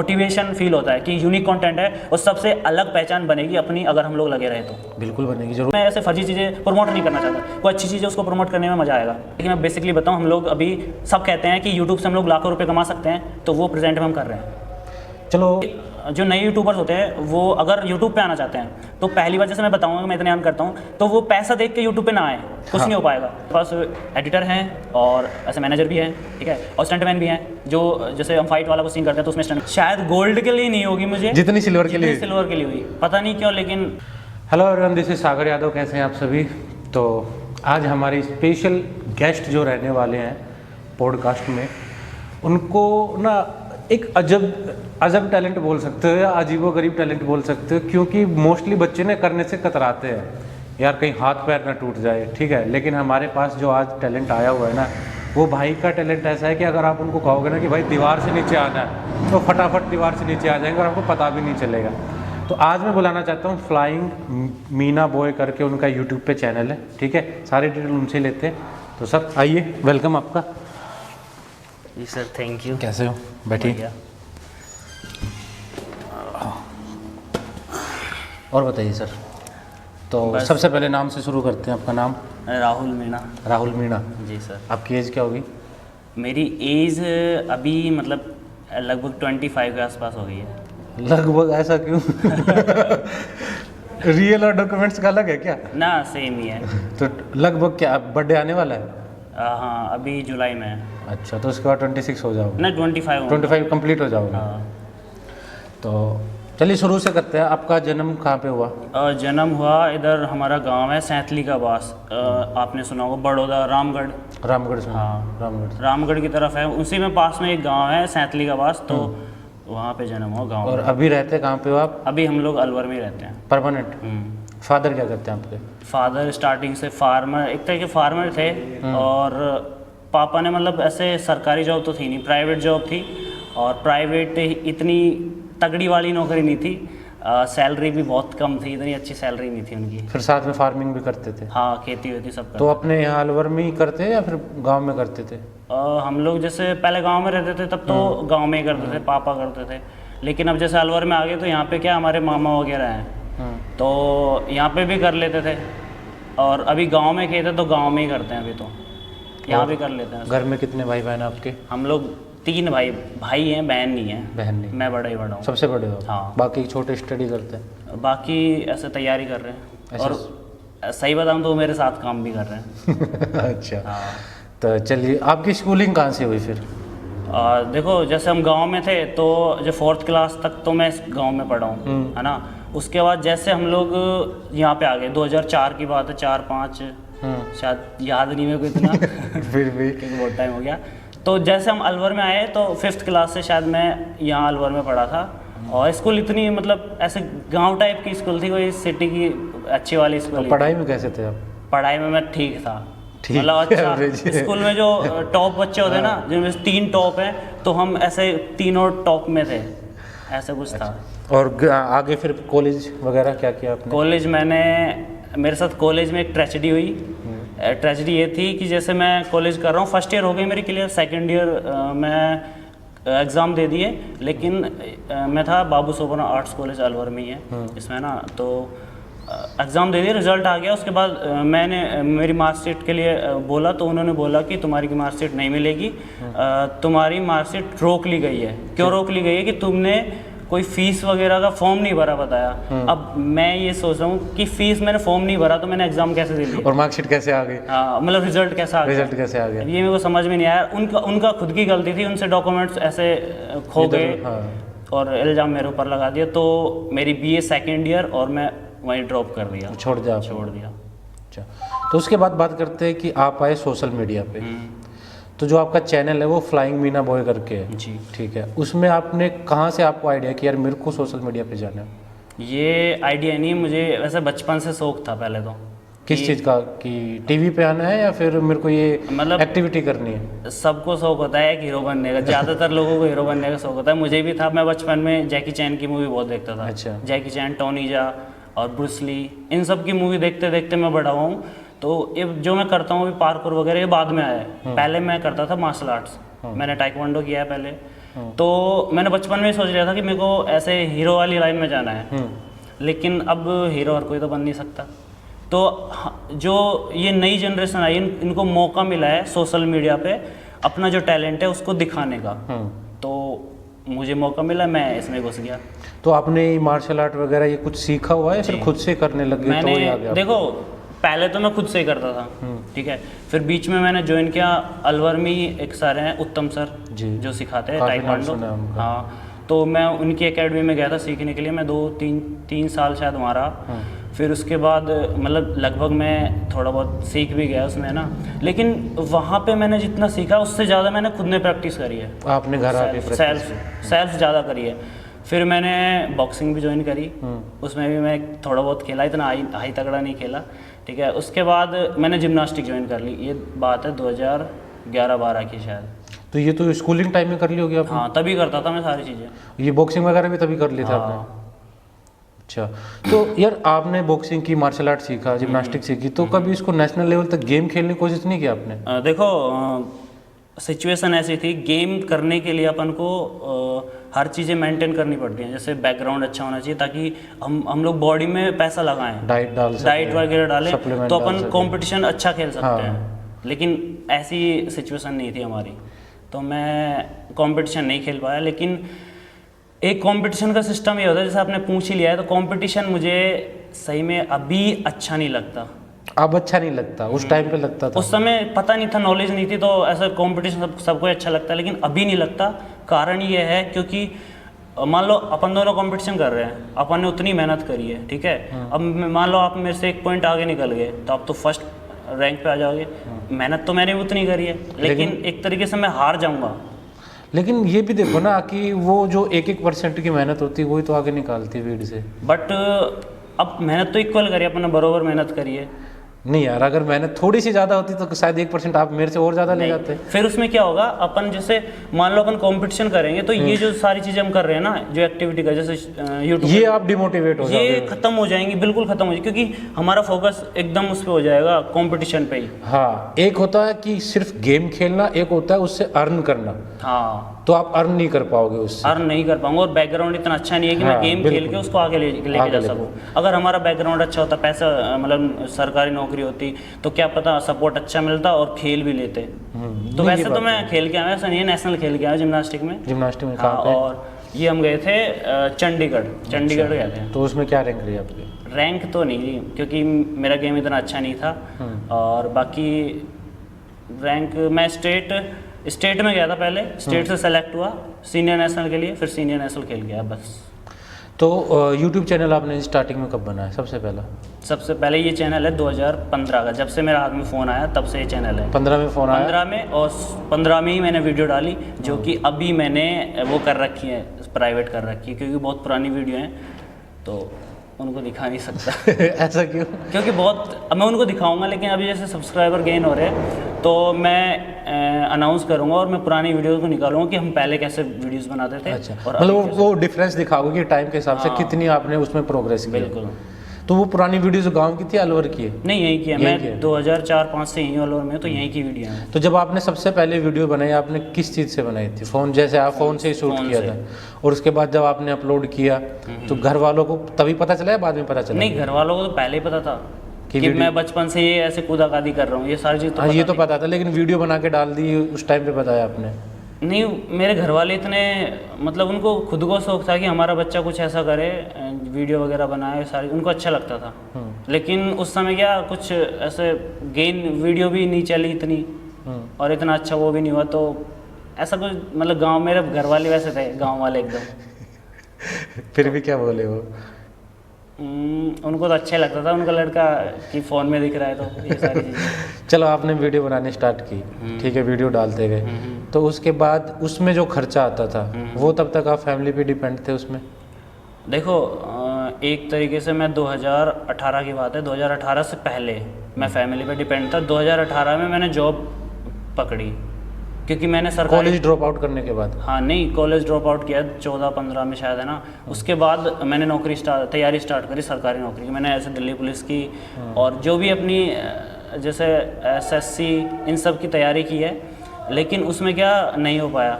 Motivation feel होता है कि यूनिक कंटेंट है और सबसे अलग पहचान बनेगी अपनी अगर हम लोग लगे रहे तो। बिल्कुल बनेगी जरूर। मैं ऐसे फर्जी चीज़ें प्रमोट नहीं करना चाहता, कोई अच्छी चीज़ है उसको प्रमोट करने में मज़ा आएगा। लेकिन मैं बेसिकली बताऊँ, हम लोग अभी सब कहते हैं कि यूट्यूब से हम लोग लाखों रुपये कमा सकते हैं, तो वो प्रेजेंट में हम कर रहे हैं। चलो, जो नए यूट्यूबर्स होते हैं वो अगर यूट्यूब पे आना चाहते हैं तो पहली बार जैसे मैं बताऊंगा, मैं इतने करता हूँ, तो वो पैसा देख के यूट्यूब पे ना आए, कुछ नहीं हो पाएगा। बस एडिटर हैं और ऐसे मैनेजर भी हैं, ठीक है, और स्टंटमैन भी हैं, जो जैसे हम फाइट वाला को सीन करते हैं तो उसमें स्टंट शायद गोल्ड के लिए नहीं होगी मुझे जितनी सिल्वर के लिए हुई, पता नहीं क्यों, लेकिन। हेलो एवरीवन, दिस इज सागर यादव। कैसे हैं आप सभी? तो आज हमारी स्पेशल गेस्ट जो रहने वाले हैं पॉडकास्ट में, उनको ना एक अजब टैलेंट बोल सकते हो या अजीबोगरीब टैलेंट बोल सकते हो, क्योंकि मोस्टली बच्चे ने करने से कतराते हैं, यार कहीं हाथ पैर ना टूट जाए, ठीक है। लेकिन हमारे पास जो आज टैलेंट आया हुआ है ना, वो भाई का टैलेंट ऐसा है कि अगर आप उनको कहोगे ना कि भाई दीवार से नीचे आना है, तो फटाफट दीवार से नीचे आ जाएंगे और आपको पता भी नहीं चलेगा। तो आज मैं बुलाना चाहता हूँ फ्लाइंग मीना बॉय करके, उनका यूट्यूब पे चैनल है, ठीक है। सारी डिटेल उनसे लेते हैं। तो सर आइए, वेलकम आपका। जी सर, थैंक यू। कैसे हो? बैठिए। और बताइए सर, तो सबसे पहले नाम से शुरू करते हैं। आपका नाम? राहुल मीणा। राहुल मीणा जी सर। आपकी एज क्या होगी? मेरी एज अभी मतलब लगभग 25 के आसपास हो गई है। लगभग? ऐसा क्यों? रियल और डॉक्यूमेंट्स का अलग है क्या? ना, सेम ही है। तो लगभग क्या, बर्थडे आने वाला है? हाँ, अभी जुलाई में है। अच्छा, तो उसके बाद 26 हो जाओगे? ना, 25 कंप्लीट हो जाओगे। हाँ। तो चलिए शुरू से करते हैं। आपका जन्म कहाँ पे हुआ? जन्म हुआ इधर, हमारा गांव है सैंतली का बास, आपने सुना होगा, बड़ौदा, रामगढ़। रामगढ़ से? हाँ, रामगढ़ की तरफ है, उसी में पास में एक गांव है सैंतली का बास, तो वहाँ पे जन्म हुआ गांव। और अभी रहते कहाँ पे हो आप? अभी हम लोग अलवर में ही रहते हैं, परमानेंट। फादर क्या करते हैं आपके? फादर स्टार्टिंग से फार्मर, एक तरह के फार्मर थे, और पापा ने मतलब ऐसे सरकारी जॉब तो थी नहीं, प्राइवेट जॉब थी, और प्राइवेट इतनी तगड़ी वाली नौकरी नहीं थी, सैलरी भी बहुत कम थी, इतनी अच्छी सैलरी नहीं थी उनकी। फिर साथ में फार्मिंग भी करते थे? हाँ, खेती वेती सब करते। तो अपने यहाँ अलवर में ही करते हैं या फिर गांव में करते थे? हम लोग जैसे पहले गांव में रहते थे तब तो गांव में ही करते थे, पापा करते थे। लेकिन अब जैसे अलवर में आ गए तो यहाँ पे क्या, हमारे मामा वगैरह हैं, तो यहाँ पे भी कर लेते थे, और अभी गाँव में खेत है तो गाँव में ही करते हैं अभी तो, यहाँ भी कर लेते हैं। घर में कितने भाई बहन आपके? हम लोग 3 भाई हैं, बहन नहीं है। बहन नहीं? मैं बड़ा हूँ। सबसे बड़े हो? हाँ। बाकी छोटे स्टडी करते हैं? बाकी ऐसे तैयारी कर रहे हैं, और सही बताऊँ तो मेरे साथ काम भी कर रहे हैं। अच्छा। हाँ। तो चलिए, आपकी स्कूलिंग कहाँ से हुई फिर? देखो, जैसे हम गांव में थे तो जो 4th क्लास तक तो मैं गांव में पढ़ा हूँ, है ना। उसके बाद जैसे हम लोग यहाँ पे आ गए, 2004 की बात है, 4-5 शायद याद नहीं मेरे को इतना फिर भी बहुत टाइम हो गया। तो जैसे हम अलवर में आए तो 5th क्लास से शायद मैं यहाँ अलवर में पढ़ा था, और स्कूल इतनी मतलब ऐसे गांव टाइप की स्कूल थी, कोई सिटी की अच्छी वाली स्कूल। तो पढ़ाई में कैसे थे आप? पढ़ाई में मैं ठीक था, मतलब अच्छा। स्कूल में जो टॉप बच्चे होते हैं ना, जिनमें 3 टॉप हैं, तो हम ऐसे तीनों टॉप में थे, ऐसा कुछ था। और आगे फिर कॉलेज वगैरह क्या किया आपने? कॉलेज मेरे साथ कॉलेज में एक ट्रेजेडी हुई। ट्रेजेडी ये थी कि जैसे मैं कॉलेज कर रहा हूँ, फर्स्ट ईयर हो गई मेरी क्लियर, सेकंड ईयर मैं एग्ज़ाम दे दिए, लेकिन मैं था बाबू सोबना आर्ट्स कॉलेज अलवर में ही है इसमें ना, तो एग्ज़ाम दे दिए, रिज़ल्ट आ गया। उसके बाद मैंने मेरी मार्कशीट के लिए बोला, तो उन्होंने बोला कि तुम्हारी मार्कशीट नहीं मिलेगी, तुम्हारी मार्कशीट रोक ली गई है। क्यों रोक ली गई है? कि तुमने कोई फीस वगैरह का फॉर्म नहीं भरा, बताया। अब मैं ये सोच रहा हूँ कि फीस मैंने फॉर्म नहीं भरा तो मैंने एग्जाम कैसे दे दिया, और मार्कशीट कैसे आ गई, मतलब रिजल्ट कैसा आ गया, रिजल्ट कैसे आ गया, ये मेरे को समझ में नहीं आया। उनका खुद की गलती थी, उनसे डॉक्यूमेंट्स ऐसे खो गए और इल्ज़ाम मेरे ऊपर लगा दिया। तो मेरी BA सेकेंड ईयर और मैं वहीं ड्रॉप कर दिया, छोड़ दिया। अच्छा, तो उसके बाद बात करते हैं कि आप आए सोशल मीडिया पे। तो जो आपका चैनल है वो फ्लाइंग मीना बॉय करके है जी, ठीक है। उसमें आपने कहाँ से आपको आइडिया कि यार मेरे को सोशल मीडिया पे जाना है? ये आइडिया नहीं, मुझे वैसे बचपन से शौक था पहले तो। किस चीज़ का? कि टीवी पे आना है या फिर मेरे को ये मतलब एक्टिविटी करनी है? सबको शौक होता है कि हीरो बनने का, ज़्यादातर लोगों को हीरो बनने का शौक होता है, मुझे भी था। मैं बचपन में जैकी चैन की मूवी बहुत देखता था। अच्छा। जैकी चैन, टोनी जा और ब्रूस ली, इन सब की मूवी देखते देखते मैं बड़ा हुआ हूँ। तो ये जो मैं करता हूँ अभी पार्कोर वगैरह, ये बाद में आया है। पहले मैं करता था मार्शल आर्ट्स, मैंने टाइक्वांडो किया है पहले, तो मैंने बचपन में ही सोच लिया था कि मेरे को ऐसे हीरो वाली लाइन में जाना है, लेकिन अब हीरो हर कोई तो बन नहीं सकता। तो जो ये नई जनरेशन आई, इनको मौका मिला है सोशल मीडिया पे अपना जो टैलेंट है उसको दिखाने का, तो मुझे मौका मिला, मैं इसमें घुस गया। तो आपने मार्शल आर्ट वगैरह ये कुछ सीखा हुआ है, फिर खुद से करने लग गए? मैंने तो ये आ गया देखो, पहले तो मैं खुद से ही करता था, ठीक है, फिर बीच में मैंने ज्वाइन किया अलवर में ही एक सर हैं उत्तम सर जी, जो सिखाते हैं काफी नाम ताइक्वांडो। सुना है उनका। हाँ, तो मैं उनकी एकेडमी में गया था सीखने के लिए, मैं 2-3 साल शायद वहाँ रहा। फिर उसके बाद मतलब लगभग मैं थोड़ा बहुत सीख भी गया उसमें ना, लेकिन वहाँ पे मैंने जितना सीखा उससे ज़्यादा मैंने खुद ने प्रैक्टिस करी है, आपने घर आके सेल्फ ज़्यादा करी है। फिर मैंने बॉक्सिंग भी ज्वाइन करी, उसमें भी मैं थोड़ा बहुत खेला, इतना हाई तगड़ा नहीं खेला, ठीक है। उसके बाद मैंने जिम्नास्टिक ज्वाइन कर ली, ये बात है 2011-12 की शायद। तो ये तो स्कूलिंग टाइम में कर ली होगी आपने? हाँ, तभी करता था मैं सारी चीज़ें। ये बॉक्सिंग वगैरह भी तभी कर ली थी आपने? अच्छा, तो यार आपने बॉक्सिंग की, मार्शल आर्ट सीखा, जिम्नास्टिक सीखी, तो कभी इसको नेशनल लेवल तक गेम खेलने की कोशिश नहीं की आपने? देखो, सिचुएशन ऐसी थी, गेम करने के लिए अपन को हर चीज़ें मेंटेन करनी पड़ती हैं, जैसे बैकग्राउंड अच्छा होना चाहिए ताकि हम लोग बॉडी में पैसा लगाएं, डाइट वगैरह डालें, तो अपन कंपटीशन अच्छा खेल सकते हैं। लेकिन ऐसी सिचुएशन नहीं थी हमारी, तो मैं कंपटीशन नहीं खेल पाया। लेकिन एक कंपटीशन का सिस्टम ये होता है, जैसे आपने पूछ ही लिया है, तो कंपटीशन मुझे सही में अभी अच्छा नहीं लगता। अब अच्छा नहीं लगता? उस टाइम पे लगता था? उस समय पता नहीं था, नॉलेज नहीं थी, तो ऐसा कंपटीशन सबको अच्छा लगता है, लेकिन अभी नहीं लगता। कारण ये है क्योंकि मान लो अपन दोनों कंपटीशन कर रहे हैं, अपन ने उतनी मेहनत करी है, ठीक है। अब मान लो आप मेरे से 1 पॉइंट आगे निकल गए, तो आप तो फर्स्ट रैंक पे आ जाओगे। मेहनत तो मैंने उतनी करी है, लेकिन एक तरीके से मैं हार जाऊंगा। लेकिन ये भी देखो ना कि वो जो 1% की मेहनत होती है वही तो आगे निकालती है भीड़ से। बट अब मेहनत तो इक्वल करी, अपन ने बराबर मेहनत करी है। नहीं यार, अगर मेहनत थोड़ी सी ज़्यादा होती तो शायद 1% आप मेरे से और ज़्यादा ले जाते। फिर उसमें क्या होगा, अपन जैसे मान लो अपन कंपटीशन करेंगे, तो ये जो सारी चीज़ें हम कर रहे हैं ना, जो एक्टिविटी का, जैसे यूट्यूब, ये आप डिमोटिवेट हो जाओगे, ये खत्म हो जाएंगी, बिल्कुल खत्म हो जाएगी, क्योंकि हमारा फोकस एकदम उस पर हो जाएगा, कंपटीशन पे ही। हाँ, एक होता है कि सिर्फ गेम खेलना, एक होता है उससे अर्न करना। हाँ, तो आप अर्न नहीं कर पाओगे उससे, अर्न नहीं कर पाऊंगा, और बैकग्राउंड इतना अच्छा नहीं है कि मैं गेम खेल के उसको आगे लेके जा सकूँ। अगर हमारा बैकग्राउंड अच्छा होता, पैसा मतलब सरकारी नौकरी होती, तो क्या पता सपोर्ट अच्छा मिलता और खेल भी लेते। तो वैसे तो मैं खेल के आया, ऐसा नहीं है, नेशनल खेल के आया जिम्नास्टिक में। जिम्नास्टिक में हाँ, और ये हम गए थे चंडीगढ़ गए थे। तो उसमें क्या रैंक रही आपकी? रैंक तो नहीं रही, क्योंकि मेरा गेम इतना अच्छा नहीं था। और बाकी रैंक मैं स्टेट में गया था पहले, स्टेट से सेलेक्ट हुआ सीनियर नेशनल के लिए, फिर सीनियर नेशनल खेल गया बस। तो यूट्यूब चैनल आपने स्टार्टिंग में कब बनाया सबसे पहला? सबसे पहले ये चैनल है 2015 का, जब से मेरा हाथ में फ़ोन आया तब से ये चैनल है। 15 में फ़ोन आया? 15 में, और 15 में ही मैंने वीडियो डाली, जो कि अभी मैंने वो कर रखी है, प्राइवेट कर रखी है, क्योंकि बहुत पुरानी वीडियो हैं तो उनको दिखा नहीं सकता। ऐसा क्यों? क्योंकि बहुत, अब मैं उनको दिखाऊंगा, लेकिन अभी जैसे सब्सक्राइबर गेन हो रहे हैं तो मैं अनाउंस करूंगा और मैं पुरानी वीडियो को निकालूंगा कि हम पहले कैसे वीडियोस बनाते थे। अच्छा, मतलब वो डिफरेंस दिखाओगे कि टाइम के हिसाब से कितनी आपने उसमें प्रोग्रेस की। बिल्कुल। तो वो पुरानी वीडियो जो गांव की थी, अलवर की है? नहीं, यहीं की है। मैं 2004-5 से यहीं अलवर में, तो यहीं की वीडियो है। तो जब आपने सबसे पहले वीडियो बनाई, आपने किस चीज़ से बनाई थी? फ़ोन, जैसे आप फ़ोन से ही शूट किया था, और उसके बाद जब आपने अपलोड किया तो घर वालों को तभी पता चला या बाद में पता चला? नहीं, घर वालों को तो पहले ही पता था कि मैं बचपन से ये ऐसे कूदाकादी कर रहा हूँ, ये सारी चीज़ तो ये तो पता था, लेकिन वीडियो बना के डाल दी उस टाइम पे बताया आपने? नहीं, मेरे घर वाले इतने, मतलब उनको खुद को शौक था कि हमारा बच्चा कुछ ऐसा करे, वीडियो वगैरह बनाए, सारी उनको अच्छा लगता था। लेकिन उस समय क्या कुछ ऐसे गेन वीडियो भी नहीं चली इतनी, और इतना अच्छा वो भी नहीं हुआ, तो ऐसा कुछ, मतलब गांव, मेरे घर वाले वैसे थे, गांव वाले एकदम। फिर भी क्या बोले वो? उनको तो अच्छा लगता था, उनका लड़का कि फ़ोन में दिख रहा है, तो ये सारी चीज़ें। चलो, आपने वीडियो बनाने स्टार्ट की, ठीक है, वीडियो डालते गए, तो उसके बाद उसमें जो खर्चा आता था वो तब तक आप फैमिली पे डिपेंड थे उसमें? देखो, एक तरीके से मैं 2018 की बात है, 2018 से पहले मैं फैमिली पे डिपेंड था। 2018 में मैंने जॉब पकड़ी, क्योंकि मैंने सरकारी कॉलेज ड्रॉप आउट करने के बाद? हाँ, नहीं, कॉलेज ड्रॉप आउट किया 14-15 में शायद, है ना। उसके बाद मैंने तैयारी स्टार्ट करी सरकारी नौकरी की। मैंने ऐसे दिल्ली पुलिस की और जो भी अपनी जैसे SSC इन सब की तैयारी की है, लेकिन उसमें क्या नहीं हो पाया,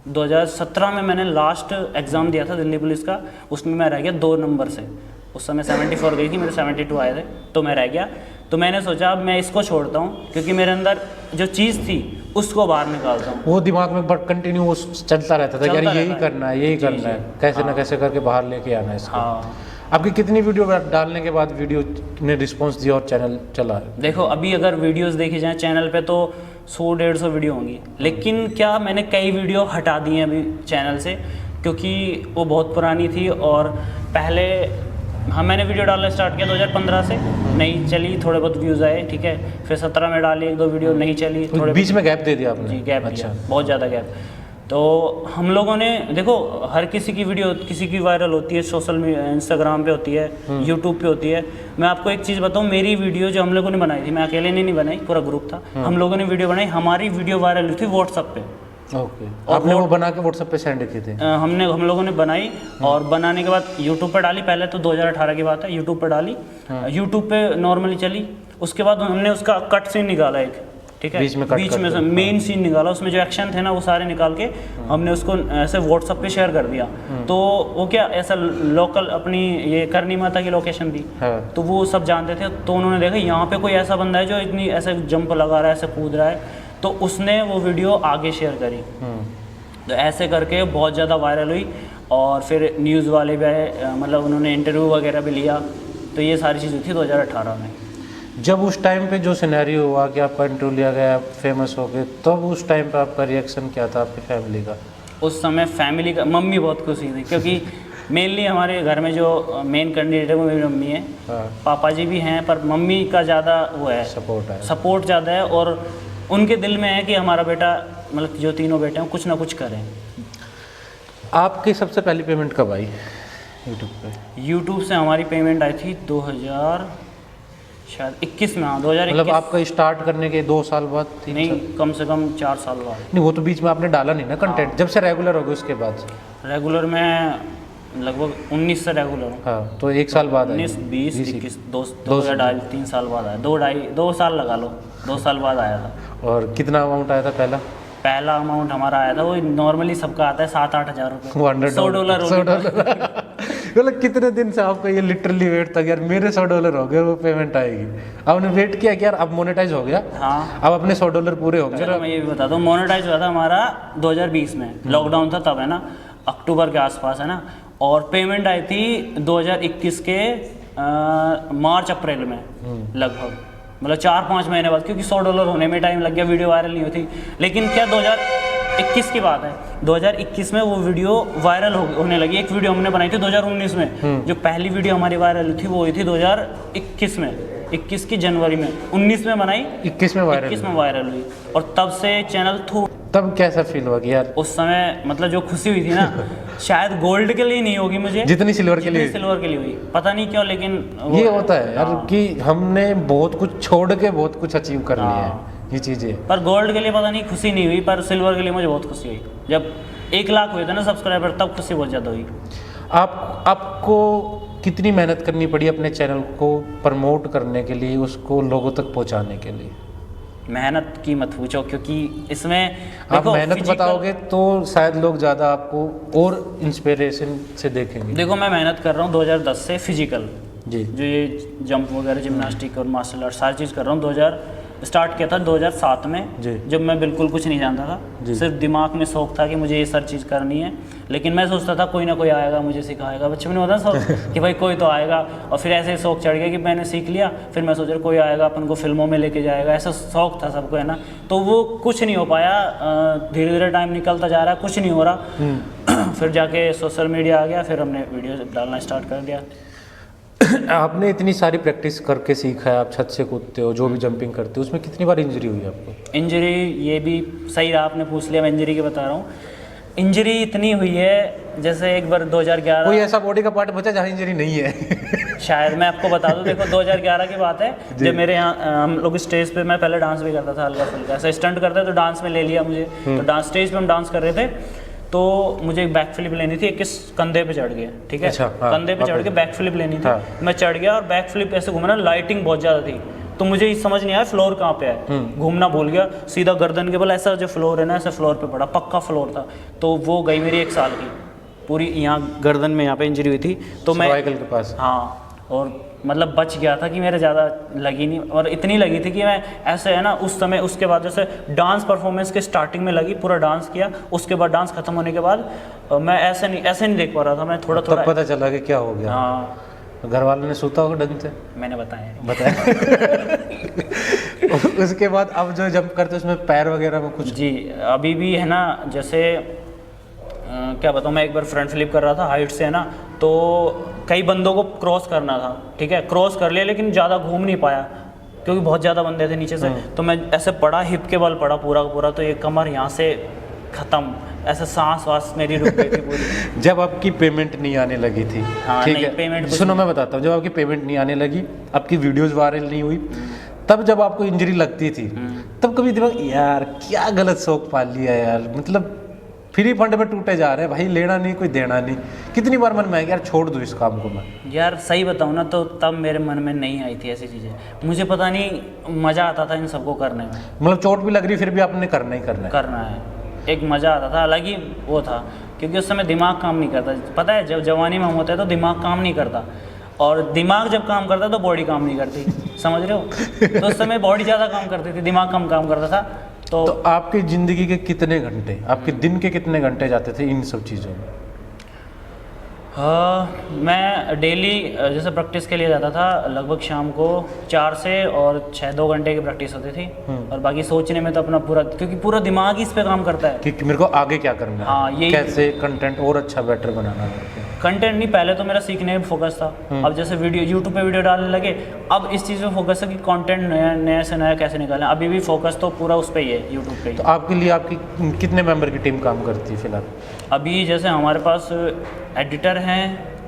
2017 में मैंने लास्ट एग्ज़ाम दिया था दिल्ली पुलिस का, उसमें मैं रह गया 2 नंबर से। उस समय 74 गई थी, मेरे 72 आए थे, तो मैं रह गया। तो मैंने सोचा अब मैं इसको छोड़ता हूँ, क्योंकि मेरे अंदर जो चीज़ थी उसको बाहर निकालता हूँ। वो दिमाग में बट कंटिन्यू वो चलता रहता था, यार यही करना है, यही करना है, कैसे ना कैसे करके बाहर लेके आना है इसको। हाँ, आपकी कितनी वीडियो डालने के बाद वीडियो ने रिस्पॉन्स दिया और चैनल चला है? देखो अभी अगर वीडियोस देखी जाए चैनल पे तो 100-150 वीडियो होंगी, लेकिन क्या मैंने कई वीडियो हटा दी हैं अभी चैनल से, क्योंकि वो बहुत पुरानी थी। और पहले मैंने वीडियो डालना स्टार्ट किया 2015 से, नहीं चली, थोड़े बहुत व्यूज़ आए, ठीक है। फिर 17 में डाली 1-2 वीडियो, नहीं चली, थोड़े बीच में गैप दे दिया आपने? जी गैप दिया, बहुत ज़्यादा गैप। तो हम लोगों ने देखो, हर किसी की वीडियो किसी की वायरल होती है, सोशल मीडिया इंस्टाग्राम पे होती है, यूट्यूब पे होती है। मैं आपको एक चीज़ बताऊं, मेरी वीडियो जो हम लोगों ने बनाई थी, मैं अकेले ने नहीं बनाई, पूरा ग्रुप था, हम लोगों ने वीडियो बनाई, हमारी वीडियो वायरल हुई थी व्हाट्सअप पे। ओके, आपने वो बना के व्हाट्सएप पे सेंड किए थे? हम लोगों ने बनाई, और बनाने के बाद यूट्यूब पे डाली। पहले तो 2018 की बात है, यूट्यूब पे डाली, यूट्यूब पे नॉर्मली चली। उसके बाद हमने उसका कट सीन निकाला एक, ठीक है, बीच में से मेन सीन निकाला, उसमें जो एक्शन थे ना वो सारे निकाल के हमने उसको ऐसे व्हाट्सएप पे शेयर कर दिया। तो वो क्या ऐसा लोकल अपनी ये करनी माता की लोकेशन थी, तो वो सब जानते थे। तो उन्होंने देखा यहाँ पे कोई ऐसा बंदा है जो इतनी ऐसे जंप लगा रहा है, ऐसे कूद रहा है, तो उसने वो वीडियो आगे शेयर करी। तो ऐसे करके बहुत ज़्यादा वायरल हुई, और फिर न्यूज़ वाले भी आए, मतलब उन्होंने इंटरव्यू वगैरह भी लिया। तो ये सारी चीज़ हुई थी 2018 में। जब उस टाइम पे जो सिनेरियो हुआ कि आपका इंटरव्यू लिया गया, फेमस हो गए, तब उस टाइम पे आपका रिएक्शन क्या था आपकी फैमिली का? उस समय फैमिली का, मम्मी बहुत खुशी थी, क्योंकि मेनली हमारे घर में जो मेन कैंडिडेट है वो मेरी मम्मी है। पापा जी भी हैं, पर मम्मी का ज़्यादा वो है, सपोर्ट ज़्यादा है। और उनके दिल में है कि हमारा बेटा, मतलब जो तीनों बेटे हैं, कुछ ना कुछ करें। आपकी सबसे पहली पेमेंट कब आई यूट्यूब पे? यूट्यूब से हमारी पेमेंट आई थी 2021 में। हाँ, 2021। मतलब आपका स्टार्ट करने के 2 साल बाद? नहीं, कम से कम 4 साल बाद। नहीं, वो तो बीच में आपने डाला नहीं ना कंटेंट। जब से रेगुलर हो गए उसके बाद? रेगुलर में लगभग 19 से रेगुलर हूँ। हाँ, तो 1 साल बाद 19, 20, 21, 2.5-3 साल बाद आया, 2 साल लगा लो, 2 साल बाद आया था। और कितना अमाउंट आया था पहला अमाउंट हमारा आया था, वो नॉर्मली सबका आता है 7-8 हज़ार रुपये, $100 मतलब कितने दिन से आपका ये लिटरली वेट था कि यार मेरे $100 हो गए, वो पेमेंट आएगी? आपने वेट किया कि यार अब मोनेटाइज हो गया? हाँ, अब अपने $100 पूरे हो गए। चलो मैं ये भी बता दूँ, मोनेटाइज हुआ था हमारा 2020 में, लॉकडाउन था तब, है ना, अक्टूबर के आसपास, है ना। और पेमेंट आई थी 2021 के मार्च अप्रैल में लगभग, मतलब 4-5 महीने बाद, क्योंकि $100 होने में टाइम लग गया, वीडियो वायरल नहीं हुई थी। लेकिन क्या 2021 की बात है, 2021 में वो वीडियो वायरल होने लगी। एक वीडियो हमने बनाई थी 2019 में, जो पहली वीडियो हमारी वायरल हुई थी वो हुई थी 2021 में, 21 की जनवरी में। 19 में बनाई, 21 में वायरल हुई, और तब से चैनल तब कैसा फील हुआ कि यार उस समय, मतलब जो खुशी हुई थी ना, शायद गोल्ड के लिए नहीं होगी मुझे जितनी सिल्वर के लिए हुई, पता नहीं क्यों, लेकिन ये होता है यार कि हमने बहुत कुछ छोड़ के बहुत कुछ अचीव कर लिया है, ये चीज़ें। पर गोल्ड के लिए पता नहीं खुशी नहीं हुई, पर सिल्वर के लिए मुझे बहुत खुशी हुई। जब 1 लाख हुए थे ना सब्सक्राइबर, तब खुशी बहुत ज़्यादा हुई। आपको कितनी मेहनत करनी पड़ी अपने चैनल को प्रमोट करने के लिए, उसको लोगों तक पहुंचाने के लिए? मेहनत की मत पूछो, क्योंकि इसमें आप मेहनत बताओगे तो शायद लोग ज़्यादा आपको और इंस्पिरेशन से देखेंगे। देखो, मैं मेहनत कर रहा हूँ 2010 से फिजिकल जी, जो ये जंप वगैरह, जिम्नास्टिक और मार्शल आर्ट सारी चीज़ कर रहा हूँ। स्टार्ट किया था 2007 में, जब मैं बिल्कुल कुछ नहीं जानता था, सिर्फ दिमाग में शौक था कि मुझे ये सारी चीज़ करनी है। लेकिन मैं सोचता था कोई ना कोई आएगा मुझे सिखाएगा, बच्चे में होता शौक कि भाई कोई तो आएगा। और फिर ऐसे शौक चढ़ गया कि मैंने सीख लिया, फिर मैं सोच रहा कोई आएगा अपन को फिल्मों में लेके जाएगा, ऐसा शौक था सबको, है ना। तो वो कुछ नहीं हो पाया, धीरे धीरे टाइम निकलता जा रहा है, कुछ नहीं हो रहा। फिर जाके सोशल मीडिया आ गया, फिर हमने वीडियो डालना स्टार्ट कर दिया। आपने इतनी सारी प्रैक्टिस करके सीखा है, आप छत से कूदते हो, जो भी जंपिंग करते हो, उसमें कितनी बार इंजरी हुई आपको? इंजरी, ये भी सही रहा आपने पूछ लिया, मैं इंजरी की बता रहा हूँ। इंजरी इतनी हुई है, जैसे एक बार 2011, कोई ऐसा बॉडी का पार्ट बचा जहाँ इंजरी नहीं है? शायद मैं आपको बता दूं, देखो 2011 की बात है, जब मेरे यहाँ हम लोग स्टेज पे, मैं पहले डांस भी करता था हल्का फुल्का, ऐसा स्टंट करता तो डांस में ले लिया मुझे। तो डांस स्टेज पे हम डांस कर रहे थे, तो मुझे एक बैक फ्लिप लेनी थी, एक किस कंधे पे चढ़ गया, ठीक है। अच्छा, हाँ, कंधे पे चढ़ के बैक फ्लिप लेनी थी। मैं चढ़ गया और बैक फ्लिप ऐसे घूमा ना, लाइटिंग बहुत ज़्यादा थी, तो मुझे समझ नहीं आया फ्लोर कहाँ पे है, घूमना भूल गया, सीधा गर्दन के बल ऐसा जो फ्लोर है ना ऐसा फ्लोर पे पड़ा, पक्का फ्लोर था। तो वो गई मेरी 1 साल की पूरी, यहाँ गर्दन में यहाँ पे इंजरी हुई थी। तो मैं सर्वाइकल के पास। हाँ, और मतलब बच गया था कि मेरे ज़्यादा लगी नहीं, और इतनी लगी थी कि मैं ऐसे है ना उस समय, उसके बाद जैसे डांस परफॉर्मेंस के स्टार्टिंग में लगी, पूरा डांस किया, उसके बाद डांस खत्म होने के बाद मैं ऐसे नहीं देख पा रहा था, मैं थोड़ा तब पता चला कि क्या हो गया। हाँ, घर वालों ने सोता होगा ढंग से? मैंने बताया। उसके बाद अब जो जंप करते उसमें पैर वगैरह में कुछ? जी अभी भी है ना, जैसे क्या बताऊँ, मैं एक बार फ्रंट फ्लिप कर रहा था हाइट से है ना, तो कई बंदों को क्रॉस करना था, ठीक है, क्रॉस कर लिया लेकिन ज़्यादा घूम नहीं पाया क्योंकि बहुत ज़्यादा बंदे थे नीचे से। तो मैं ऐसे पड़ा, हिप के बल पड़ा पूरा का पूरा, तो ये कमर यहाँ से ख़त्म, ऐसे सांस वास मेरी रुक गई थी पूरी। जब आपकी पेमेंट नहीं आने लगी थी, हाँ, ठीक नहीं, है, पेमेंट सुनो मैं बताता हूँ, जब आपकी पेमेंट नहीं आने लगी, आपकी वीडियोस वायरल नहीं हुई, तब जब आपको इंजरी लगती थी, तब कभी दिमाग यार क्या गलत शौक पाल लिया यार, मतलब फ्री फंड में टूटे जा रहे हैं भाई, लेना नहीं कोई देना नहीं, कितनी बार मन में आया यार छोड़ दूँ इस काम को मैं? यार सही बताऊँ ना तो तब मेरे मन में नहीं आई थी ऐसी चीज़ें, मुझे पता नहीं मज़ा आता था इन सबको करने में। मतलब चोट भी लग रही फिर भी आपने करना ही करना है, एक मज़ा आता था, अलग ही वो था, क्योंकि उस समय दिमाग काम नहीं करता, पता है जब जवानी में हम होते हैं तो दिमाग काम नहीं करता, और दिमाग जब काम करता है तो बॉडी काम नहीं करती, समझ रहे हो? तो उस समय बॉडी ज़्यादा काम करती थी, दिमाग कम काम करता था। तो आपकी ज़िंदगी के कितने घंटे, आपके दिन के कितने घंटे जाते थे इन सब चीज़ों में? मैं डेली जैसे प्रैक्टिस के लिए जाता था, लगभग शाम को 4 से और 6-2 घंटे की प्रैक्टिस होती थी, और बाकी सोचने में तो अपना पूरा, क्योंकि पूरा दिमाग ही इस पे काम करता है कि मेरे को आगे क्या करना है, हाँ, यही कैसे कंटेंट और अच्छा बेटर बनाना है। कंटेंट नहीं, पहले तो मेरा सीखने में फोकस था, अब जैसे वीडियो यूट्यूब पे वीडियो डालने लगे, अब इस चीज़ में फोकस है कि कंटेंट नया से नया कैसे निकालें, अभी भी फोकस तो पूरा उस पर ही है, यूट्यूब पे ही। तो आपके लिए आपकी कितने मेंबर की टीम काम करती है फिलहाल? अभी जैसे हमारे पास एडिटर हैं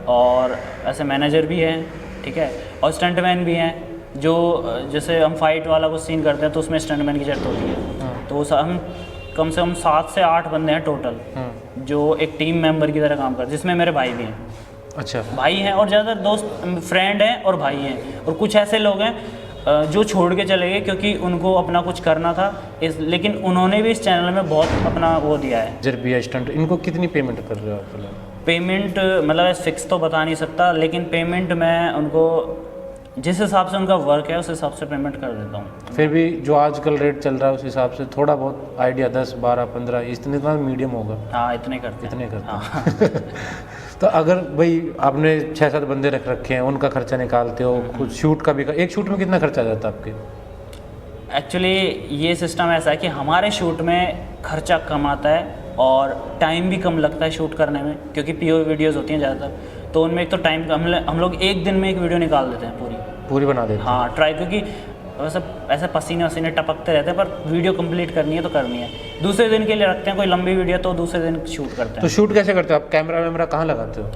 और ऐसे मैनेजर भी हैं, ठीक है, और स्टंटमैन भी हैं, जो जैसे हम फाइट वाला कुछ सीन करते हैं तो उसमें स्टंटमैन की जरूरत होती है, तो हम कम से कम 7 से 8 बंदे हैं टोटल, जो एक टीम मेंबर की तरह काम करते हैं, जिसमें मेरे भाई भी हैं। अच्छा, भाई हैं और ज़्यादातर दोस्त फ्रेंड हैं और भाई हैं, और कुछ ऐसे लोग हैं जो छोड़ के चले गए क्योंकि उनको अपना कुछ करना था, लेकिन उन्होंने भी इस चैनल में बहुत अपना वो दिया है। जरबिया स्टंट, इनको कितनी पेमेंट कर रहे हो आप फिलहाल? पेमेंट मतलब फिक्स तो बता नहीं सकता, लेकिन पेमेंट मैं उनको जिस हिसाब से उनका वर्क है उस हिसाब से पेमेंट कर देता हूँ। फिर भी जो आजकल रेट चल रहा है उस हिसाब से थोड़ा बहुत आइडिया 10, 12, 15 इतना मीडियम होगा? हाँ, इतने करते हैं। इतने करते हाँ। हैं। तो अगर भाई आपने 6-7 बंदे रख रखे हैं, उनका खर्चा निकालते हो, खुद शूट का भी, एक शूट में कितना खर्चा जाता है आपके? एक्चुअली ये सिस्टम ऐसा है कि हमारे शूट में खर्चा कम आता है और टाइम भी कम लगता है शूट करने में, क्योंकि पीओ वीडियोस होती हैं ज़्यादातर, तो उनमें एक तो टाइम हम लोग एक दिन में एक वीडियो निकाल देते हैं पूरी बना देते हैं। हाँ, ट्राई, क्योंकि वैसे ऐसे पसीने वसीने टपकते रहते हैं, पर वीडियो कंप्लीट करनी है तो करनी है। दूसरे दिन के लिए रखते हैं कोई लंबी वीडियो तो दूसरे दिन शूट करते हैं। तो शूट कैसे करते हो आप? कैमरा वैमरा कहाँ लगाते हो?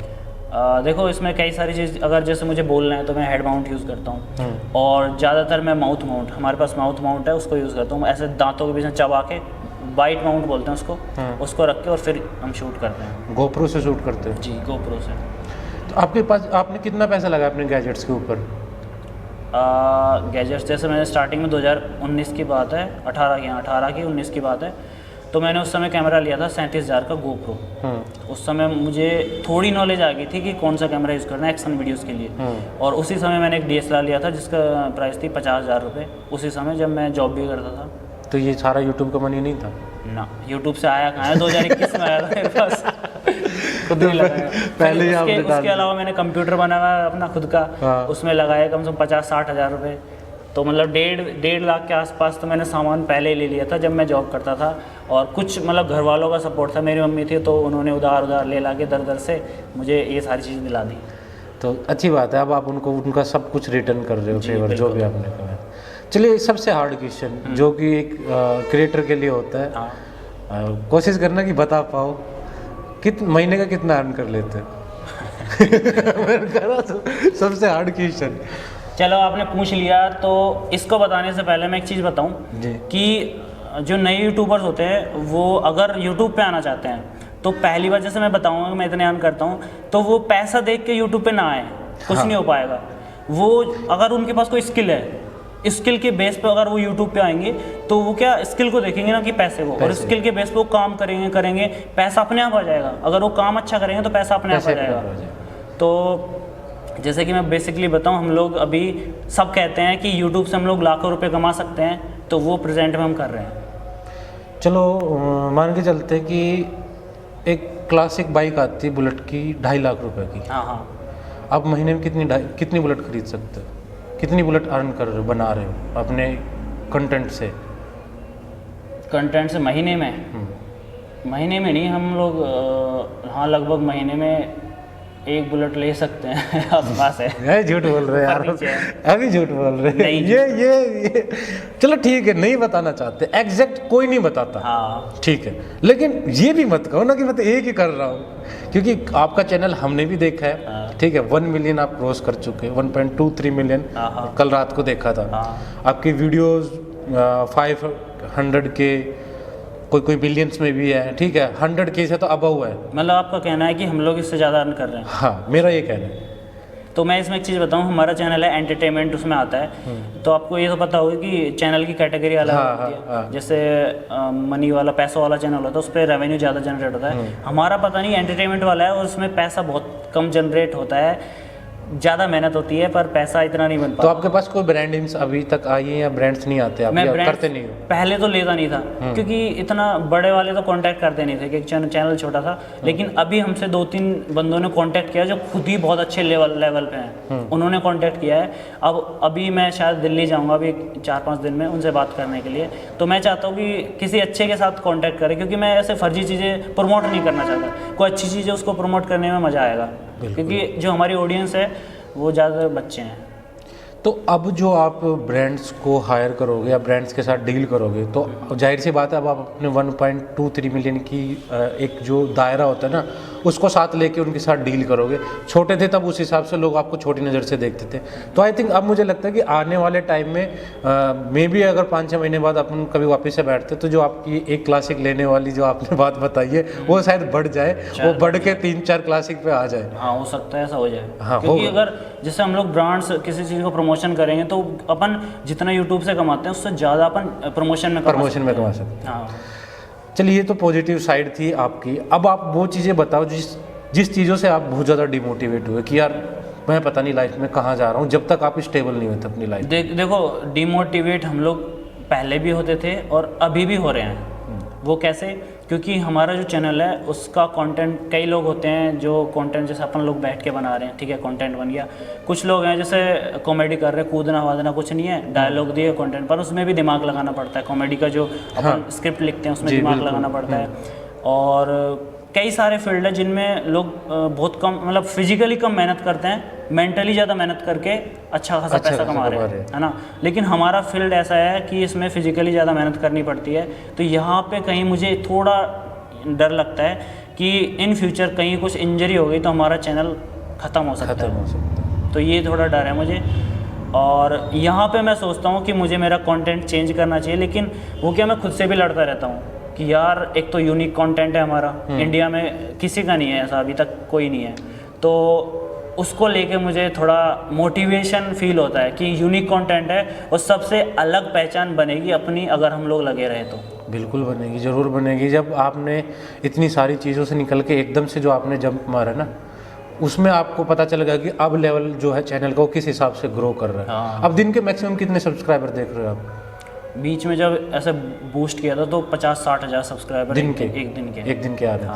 देखो इसमें कई सारी चीज़, अगर जैसे मुझे बोलना है तो मैं हेड माउंट यूज़ करता हूँ, और ज़्यादातर मैं माउथ माउंट, हमारे पास माउथ माउंट है, उसको यूज़ करता हूँ, ऐसे दांतों के बीच में चबा के, बाइट माउंट बोलते हैं उसको, उसको रख के और फिर हम शूट करते हैं। गोप्रो से शूट करते हो? जी, गोप्रो से। तो आपके पास, आपने कितना पैसा लगाया अपने गैजेट्स के ऊपर? गैजेट्स जैसे मैंने स्टार्टिंग में 2019 की बात है, 18 की 19 की बात है, तो मैंने उस समय कैमरा लिया था 37,000 का गोप्रो। उस समय मुझे थोड़ी नॉलेज आ गई थी कि कौन सा कैमरा यूज़ करना है एक्शन वीडियोस के लिए, और उसी समय मैंने एक DSLR लिया था जिसका प्राइस थी 50,000 रुपये, उसी समय जब मैं जॉब भी करता था। तो ये सारा यूट्यूब का मनी नहीं था ना, यूट्यूब से आया कहाँ है, 2021 में आया था मेरे पास, खुद ही लगाया पहले ही आपने उसके अलावा मैंने कंप्यूटर बनाया अपना खुद का, उसमें लगाया कम से कम 50-60 हज़ार रुपये, तो मतलब 1.5 लाख के आसपास तो मैंने सामान पहले ही ले लिया था जब मैं जॉब करता था, और कुछ मतलब घर वालों का सपोर्ट था, मेरी मम्मी थी तो उन्होंने उधार ले ला के दर से मुझे ये सारी चीज़ दिला दी। तो अच्छी बात है, अब आप उनको उनका सब कुछ रिटर्न कर रहे हो, फेवर जो भी आपने कहा। चलिए, सबसे हार्ड क्वेश्चन जो कि एक क्रिएटर के लिए होता है, कोशिश करना कि बता पाओ, महीने का कितना अर्न कर लेते हैं? तो सबसे हार्ड क्वेश्चन। चलो आपने पूछ लिया, तो इसको बताने से पहले मैं एक चीज़ बताऊं कि जो नए यूट्यूबर्स होते हैं वो अगर यूट्यूब पे आना चाहते हैं तो पहली बार, जैसे मैं बताऊंगा कि मैं इतने अर्न करता हूं, तो वो पैसा देख के यूट्यूब पे ना आए, कुछ नहीं हो पाएगा। वो अगर उनके पास कोई स्किल है स्किल के बेस पे अगर वो यूट्यूब पे आएंगे तो वो क्या स्किल को देखेंगे ना कि पैसे को, और स्किल के बेस पे वो काम करेंगे पैसा अपने आप आ जाएगा। अगर वो काम अच्छा करेंगे तो पैसा अपने आप आ जाएगा। तो जैसे कि मैं बेसिकली बताऊं, हम लोग अभी सब कहते हैं कि यूट्यूब से हम लोग लाखों रुपए कमा सकते हैं, तो वो प्रेजेंट में हम कर रहे हैं। चलो मान के चलते हैं कि एक क्लासिक बाइक आती है बुलेट की 2.5 लाख रुपए की। हाँ। आप महीने में कितनी बुलेट खरीद सकते हो? कितनी बुलेट अर्न कर रहे हो, बना रहे हो अपने कंटेंट से? कंटेंट से महीने में नहीं, हम लोग हाँ लगभग महीने में 1 बुलेट ले सकते हैं आसपास है। झूठ बोल रहे हैं यार, अभी झूठ बोल रहे हैं। ये चलो ठीक है, नहीं बताना चाहते, एग्जैक्ट कोई नहीं बताता। हाँ ठीक है, लेकिन ये भी मत कहो ना कि मैं तो एक ही कर रहा हूँ, क्योंकि आपका चैनल हमने भी देखा है। ठीक है, 1 मिलियन आप क्रॉस कर चुके, 1.23 मिलियन कल रात को देखा था। आपकी वीडियोस 500 के, कोई बिलियंस में भी है। ठीक है, 100 के से तो अबव है। मतलब आपका कहना है कि हम लोग इससे ज़्यादा अर्न कर रहे हैं? हाँ, मेरा ये कहना है। तो मैं इसमें एक चीज़ बताऊं, हमारा चैनल है एंटरटेनमेंट, उसमें आता है। तो आपको ये तो पता होगा कि चैनल की कैटेगरी अलग होती है। जैसे मनी वाला, पैसों वाला चैनल होता है, उस पर रेवेन्यू ज़्यादा जनरेट होता है। हमारा पता नहीं, एंटरटेनमेंट वाला है और उसमें पैसा बहुत कम जनरेट होता है, ज़्यादा मेहनत होती है पर पैसा इतना नहीं बन पाता। तो आपके पास कोई ब्रांडिंग्स अभी तक आई है या ब्रांड्स नहीं आते? आप करते नहीं हो? पहले तो लेता नहीं था, क्योंकि इतना बड़े वाले तो कांटेक्ट करते नहीं थे, क्योंकि चैनल छोटा था। लेकिन अभी हमसे 2-3 बंदों ने कांटेक्ट किया जो खुद ही बहुत अच्छे लेवल पे हैं, उन्होंने कांटेक्ट किया है। अब अभी मैं शायद दिल्ली जाऊंगा अभी 4-5 दिन में उनसे बात करने के लिए। तो मैं चाहता हूँ कि किसी अच्छे के साथ कांटेक्ट करें, क्योंकि मैं ऐसे फर्जी चीज़ें प्रमोट नहीं करना चाहता। कोई अच्छी चीज़ है उसको प्रमोट करने में मज़ा आएगा, क्योंकि जो हमारी ऑडियंस है वो ज़्यादा बच्चे हैं। तो अब जो आप ब्रांड्स को हायर करोगे या ब्रांड्स के साथ डील करोगे, तो जाहिर सी बात है अब आप अपने 1.23 मिलियन की एक जो दायरा होता है ना, उसको साथ लेके उनके साथ डील करोगे। छोटे थे तब उस हिसाब से लोग आपको छोटी नज़र से देखते थे। तो आई थिंक अब मुझे लगता है कि आने वाले टाइम में मे बी अगर 5-6 महीने बाद अपन कभी वापस से बैठते तो जो आपकी एक क्लासिक लेने वाली जो आपने बात बताई है वो शायद बढ़ जाए, वो बढ़ के 3-4 क्लासिक पे आ जाए। हाँ, हो सकता है ऐसा हो जाए। हाँ, क्योंकि अगर जैसे हम लोग ब्रांड्स किसी चीज़ को प्रमोशन करेंगे तो अपन जितना यूट्यूब से कमाते हैं उससे ज़्यादा अपन प्रमोशन में कमा सकते हैं। हाँ, चलिए, ये तो पॉजिटिव साइड थी आपकी। अब आप वो चीज़ें बताओ जिस चीज़ों से आप बहुत ज़्यादा डिमोटिवेट हुए कि यार मैं पता नहीं लाइफ में कहाँ जा रहा हूँ, जब तक आप स्टेबल नहीं होते अपनी लाइफ। देखो, डिमोटिवेट हम लोग पहले भी होते थे और अभी भी हो रहे हैं। वो कैसे? क्योंकि हमारा जो चैनल है उसका कंटेंट, कई लोग होते हैं जो कंटेंट जैसे अपन लोग बैठ के बना रहे हैं, ठीक है, कंटेंट बन गया। कुछ लोग हैं जैसे कॉमेडी कर रहे हैं, कूदना वादना कुछ नहीं है, डायलॉग दिए कंटेंट पर, उसमें भी दिमाग लगाना पड़ता है। कॉमेडी का जो अपन स्क्रिप्ट लिखते हैं उसमें दिमाग लगाना पड़ता है। और कई सारे फील्ड है जिनमें लोग बहुत कम, मतलब फिजिकली कम मेहनत करते हैं, मेंटली ज़्यादा मेहनत करके अच्छा खासा पैसा कमा रहे हैं, है ना। लेकिन हमारा फील्ड ऐसा है कि इसमें फिजिकली ज़्यादा मेहनत करनी पड़ती है। तो यहाँ पे कहीं मुझे थोड़ा डर लगता है कि इन फ्यूचर कहीं कुछ इंजरी हो गई तो हमारा चैनल ख़त्म हो सकता है। तो ये थोड़ा डर है मुझे। और यहाँ पे मैं सोचता हूँ कि मुझे मेरा कंटेंट चेंज करना चाहिए, लेकिन वो क्या, मैं खुद से भी लड़ता रहता हूँ कि यार एक तो यूनिक कंटेंट है हमारा, इंडिया में किसी का नहीं है ऐसा, अभी तक कोई नहीं है। तो उसको लेके मुझे थोड़ा मोटिवेशन फील होता है कि यूनिक कंटेंट है और सबसे अलग पहचान बनेगी अपनी अगर हम लोग लगे रहे तो। बिल्कुल बनेगी, ज़रूर बनेगी। जब आपने इतनी सारी चीज़ों से निकल के एकदम से जो आपने जंप मारा ना, उसमें आपको पता चलेगा कि अब लेवल जो है चैनल का वो किस हिसाब से ग्रो कर रहा है। हाँ। अब दिन के मैक्सिमम कितने सब्सक्राइबर देख रहे हो आप? बीच में जब ऐसे बूस्ट किया था तो 50-60 हज़ार सब्सक्राइबर दिन के एक दिन के आ रहे थे।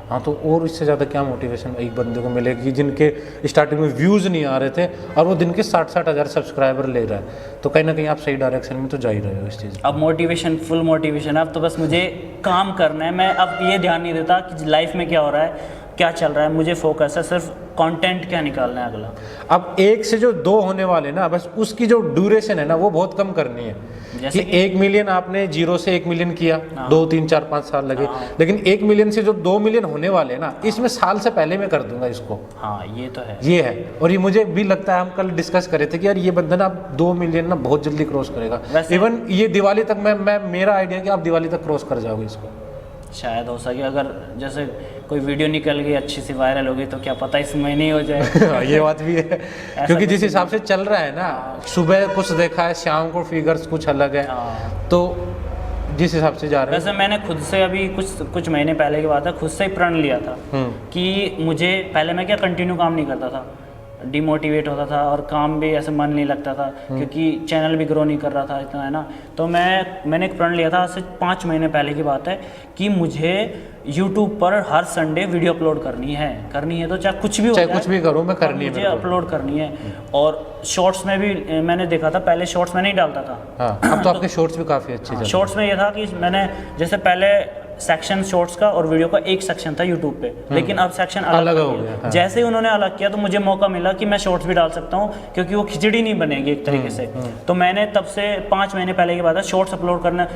हाँ, तो और इससे ज़्यादा क्या मोटिवेशन एक बंदे को मिलेगी जिनके स्टार्टिंग में व्यूज़ नहीं आ रहे थे और वो दिन के 60-60 हज़ार सब्सक्राइबर ले रहा है। तो कहीं ना कहीं आप सही डायरेक्शन में तो जा ही रहे हो इस चीज़। अब मोटिवेशन, फुल मोटिवेशन है। अब तो बस मुझे काम करना है। मैं अब ये ध्यान नहीं देता कि लाइफ में क्या हो रहा है, क्या चल रहा है। मुझे फोकस है सिर्फ कंटेंट क्या निकालना है अगला। अब 1 से जो 2 होने वाले ना, बस उसकी जो ड्यूरेशन है ना वो बहुत कम करनी है। जैसे कि 1 मिलियन आपने 0 से 1 मिलियन किया, 2, 3, 4, 5 साल लगे। लेकिन 1 मिलियन से जो 2 मिलियन होने वाले ना, इसमें साल से पहले मैं कर दूंगा इसको। हाँ, ये तो है, ये है। और ये मुझे भी लगता है, हम कल डिस्कस कर रहे थे कि यार ये बंदा ना 2 मिलियन ना बहुत जल्दी क्रॉस करेगा। इवन ये दिवाली तक मैं मेरा आइडिया कि आप दिवाली तक क्रॉस कर जाओगे इसको। शायद हो सके। अगर जैसे कोई वीडियो निकल गई अच्छी सी वायरल हो गई तो क्या पता इस महीने ही हो जाए। ये बात भी है, क्योंकि जिस हिसाब से चल रहा है ना, सुबह कुछ देखा है, शाम को फिगर्स कुछ अलग है, तो जिस हिसाब से जा रहे हैं। वैसे मैंने खुद से अभी कुछ महीने पहले की बात है, खुद से ही प्रण लिया था कि मुझे पहले मैं क्या कंटिन्यू काम नहीं करता था, डिमोटिवेट होता था और काम भी ऐसे मन नहीं लगता था क्योंकि चैनल भी ग्रो नहीं कर रहा था इतना, है ना। तो मैंने एक प्रण लिया था, आज से 5 महीने पहले की बात है, कि मुझे YouTube पर हर संडे वीडियो अपलोड करनी है तो चाहे कुछ भी हो चाहे जाए, कुछ भी करूँ मैं करनी है, मुझे अपलोड करनी है। और शॉर्ट्स में भी मैंने देखा था, पहले शॉर्ट्स में नहीं डालता था। हाँ, अब तो आपके शॉर्ट्स भी काफ़ी अच्छे चल रहे हैं। शॉर्ट्स में ये था कि मैंने जैसे पहले सेक्शन शॉर्ट्स का और वीडियो का एक सेक्शन था यूट्यूब पे, लेकिन अब सेक्शन अलग हो गया। हाँ। जैसे ही उन्होंने अलग किया तो मुझे मौका मिला कि मैं शॉर्ट्स भी डाल सकता हूँ, क्योंकि वो खिचड़ी नहीं बनेगी एक तरीके से। तो मैंने तब से 5 महीने पहले की बात है, शॉर्ट्स अपलोड करना।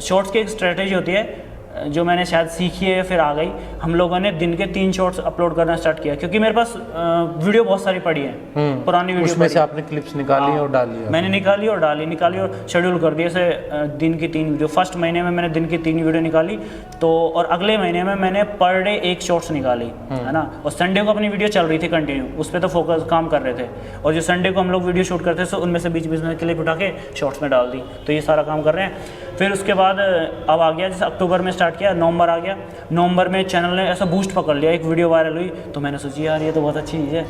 शॉर्ट्स की एक स्ट्रेटेजी होती है जो मैंने शायद सीखी है, फिर आ गई। हम लोगों ने दिन के 3 शॉर्ट्स अपलोड करना स्टार्ट किया, क्योंकि मेरे पास वीडियो बहुत सारी पड़ी है, पुरानी वीडियो उसमें से आपने क्लिप्स निकाली और डाली। मैंने निकाली और शेड्यूल कर दिया। जैसे दिन की 3 वीडियो, फर्स्ट महीने में मैंने दिन की 3 वीडियो निकाली, तो और अगले महीने में मैंने पर डे 1 शॉर्ट्स निकाली, है ना। और संडे को अपनी वीडियो चल रही थी कंटिन्यू, उस पर तो फोकस काम कर रहे थे। और जो संडे को हम लोग वीडियो शूट करते थे, उनमें से बीच में क्लिप उठा के शॉर्ट्स में डाल दी। तो ये सारा काम कर रहे हैं। फिर उसके बाद अब आ गया, जैसे अक्टूबर में स्टार्ट किया, नवंबर आ गया। नवंबर में चैनल ने ऐसा बूस्ट पकड़ लिया, एक वीडियो वायरल हुई, तो मैंने सोची यार ये तो बहुत अच्छी चीज़ है।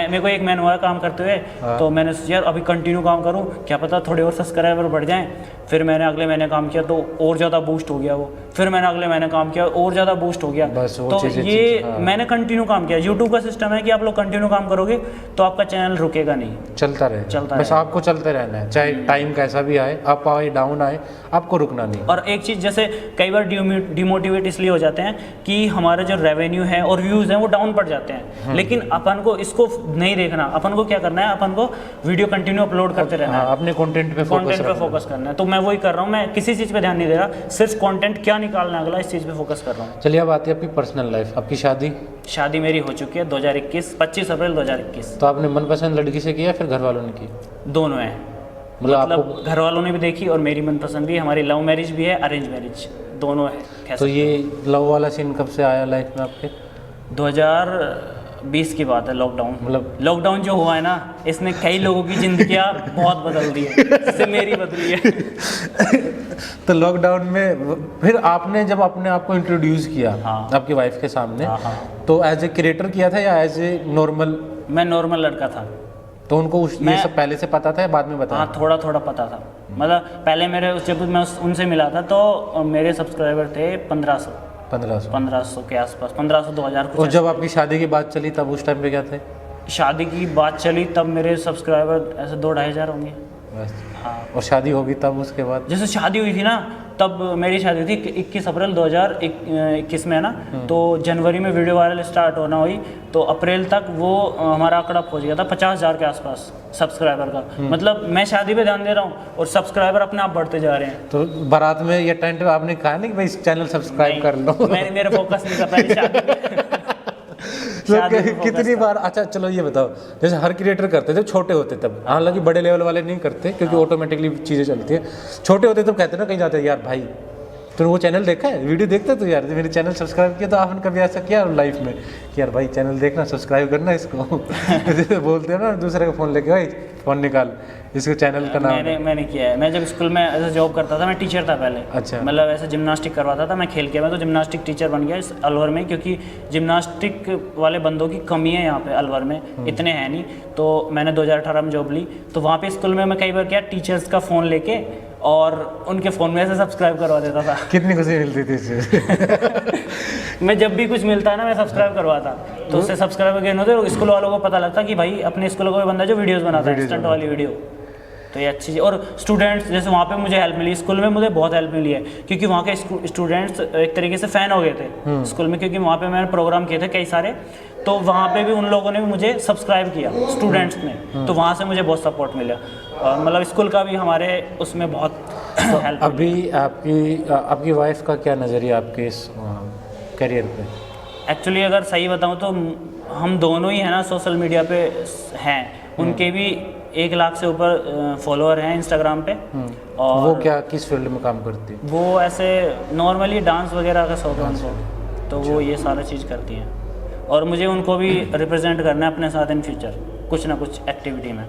मेरे को एक मैन हुआ है काम करते हुए, तो मैंने सोचा यार अभी कंटिन्यू काम करूं, क्या पता थोड़े और सब्सक्राइबर बढ़ जाएं। फिर मैंने अगले महीने काम किया तो और ज़्यादा बूस्ट हो गया वो। फिर मैंने अगले महीने काम किया और ज़्यादा बूस्ट हो गया। तो ये मैंने कंटिन्यू काम किया। यूट्यूब का सिस्टम है कि आप लोग कंटिन्यू काम करोगे तो आपका चैनल रुकेगा नहीं, चलता रहे, बस आपको चलते रहना है, चाहे टाइम कैसा भी आए, अप आए डाउन आए, आपको रुकना नहीं। और एक चीज़, जैसे कई बार डिमोटिवेट इसलिए हो जाते हैं कि हमारा जो रेवेन्यू है और व्यूज़ हैं वो डाउन पड़ जाते हैं, लेकिन अपन को इसको नहीं देखना। अपन को क्या करना है, अपन को वीडियो कंटिन्यू अपलोड करते रहना है, अपने कंटेंट पे फोकस करना है। तो मैं वही कर रहा हूँ, मैं किसी चीज़ पे ध्यान नहीं दे रहा, सिर्फ कंटेंट क्या निकालना है अगला, इस चीज़ पे फोकस कर रहा हूँ। चलिए अब आती है आपकी पर्सनल लाइफ, आपकी शादी मेरी हो चुकी है 25 अप्रैल 2021। तो आपने मनपसंद लड़की से किया फिर घर वालों ने की? दोनों है, मतलब घर वालों ने भी देखी और मेरी मनपसंद भी। हमारी लव मैरिज भी है, अरेंज मैरिज, दोनों है। तो ये लव वाला सीन कब से आया लाइफ में आपके? 2020 की बात है, लॉकडाउन। मतलब लॉकडाउन जो हुआ है ना, इसने कई लोगों की जिंदगियां बहुत बदल दी है, इससे मेरी बदली है। तो लॉकडाउन में फिर आपने जब अपने आप को इंट्रोड्यूस किया आपकी वाइफ के सामने, तो एज ए क्रिएटर किया था या एज ए नॉर्मल? मैं नॉर्मल लड़का था। तो उनको ये सब पहले से पता था या बाद में बताया? हाँ, थोड़ा थोड़ा पता था। मतलब पहले जब मैं उनसे मिला था तो मेरे सब्सक्राइबर थे 1500 के आसपास, 1500 2000 कुछ। और जब आपकी शादी की बात चली तब उस टाइम पे क्या थे? शादी की बात चली तब मेरे सब्सक्राइबर ऐसे 2-2,500 होंगे। हाँ। और शादी होगी तब उसके बाद? जैसे शादी हुई थी ना, तब मेरी शादी थी 21 अप्रैल 2021 में, है ना। तो जनवरी में वीडियो वायरल स्टार्ट होना हुई, तो अप्रैल तक वो हमारा आंकड़ा पहुंच गया था 50,000 के आसपास सब्सक्राइबर का। मतलब मैं शादी पे ध्यान दे रहा हूँ और सब्सक्राइबर अपने आप बढ़ते जा रहे हैं। तो बारात में या टेंट में आपने कहा नहीं कि भाई इस चैनल सब्सक्राइब कर लो? मेरा फोकस नहीं करता शादी। कितनी बार? अच्छा चलो ये बताओ, जैसे हर क्रिएटर करते थे छोटे होते तब, हालांकि बड़े लेवल वाले नहीं करते क्योंकि ऑटोमेटिकली चीज़ें चलती है। छोटे होते तब कहते ना कहीं जाते यार भाई तो वो चैनल देखा है, वीडियो देखते तो यार मेरे चैनल सब्सक्राइब किया। तो आपने कभी ऐसा किया लाइफ में कि यार भाई चैनल देखना, सब्सक्राइब करना इसको? बोलते हैं ना दूसरे का फ़ोन लेके, भाई फ़ोन निकाल, इसको चैनल का नाम। मैंने किया है। मैं जब स्कूल में ऐसे जॉब करता था, मैं टीचर था पहले। अच्छा। मतलब ऐसे जिम्नास्टिक करवाता था मैं, खेल के। मैं तो जिम्नास्टिक टीचर बन गया इस अलवर में, क्योंकि जिम्नास्टिक वाले बंदों की कमी है यहाँ पे अलवर में, इतने हैं नहीं। तो मैंने 2018 में जॉब ली, तो वहाँ पे स्कूल में मैं कई बार क्या टीचर्स का फ़ोन लेके और उनके फ़ोन में ऐसे सब्सक्राइब करवा देता था। कितनी खुशी मिलती थी इससे? मैं जब भी कुछ मिलता है ना, मैं सब्सक्राइब करवाता, तो उससे सब्सक्राइबर गेन होते और स्कूल वालों को पता लगता कि भाई अपने स्कूल का कोई बंदा जो वीडियोस बनाता है, स्टंट वाली वीडियो। तो ये अच्छी चीज़। और स्टूडेंट्स, जैसे वहाँ पे मुझे हेल्प मिली, स्कूल में मुझे बहुत हेल्प मिली है, क्योंकि वहाँ के स्टूडेंट्स एक तरीके से फ़ैन हो गए थे स्कूल में, क्योंकि वहाँ पे मैंने प्रोग्राम किए थे कई सारे। तो वहाँ पे भी उन लोगों ने भी मुझे सब्सक्राइब किया, स्टूडेंट्स ने। तो वहाँ से मुझे बहुत सपोर्ट मिला, और मतलब स्कूल का भी हमारे उसमें बहुत हेल्प। अभी आपकी वाइफ का क्या नज़रिया आपके इस करियर पे? एक्चुअली अगर सही बताऊँ तो हम दोनों ही है ना सोशल मीडिया पे हैं। उनके भी 1 लाख से ऊपर फॉलोअर हैं इंस्टाग्राम पे। और वो क्या किस फील्ड में काम करती है? वो ऐसे नॉर्मली डांस वगैरह का शौक है उनको। तो वो ये सारा चीज़ करती हैं और मुझे उनको भी रिप्रेजेंट करना है अपने साथ इन फ्यूचर कुछ ना कुछ एक्टिविटी में।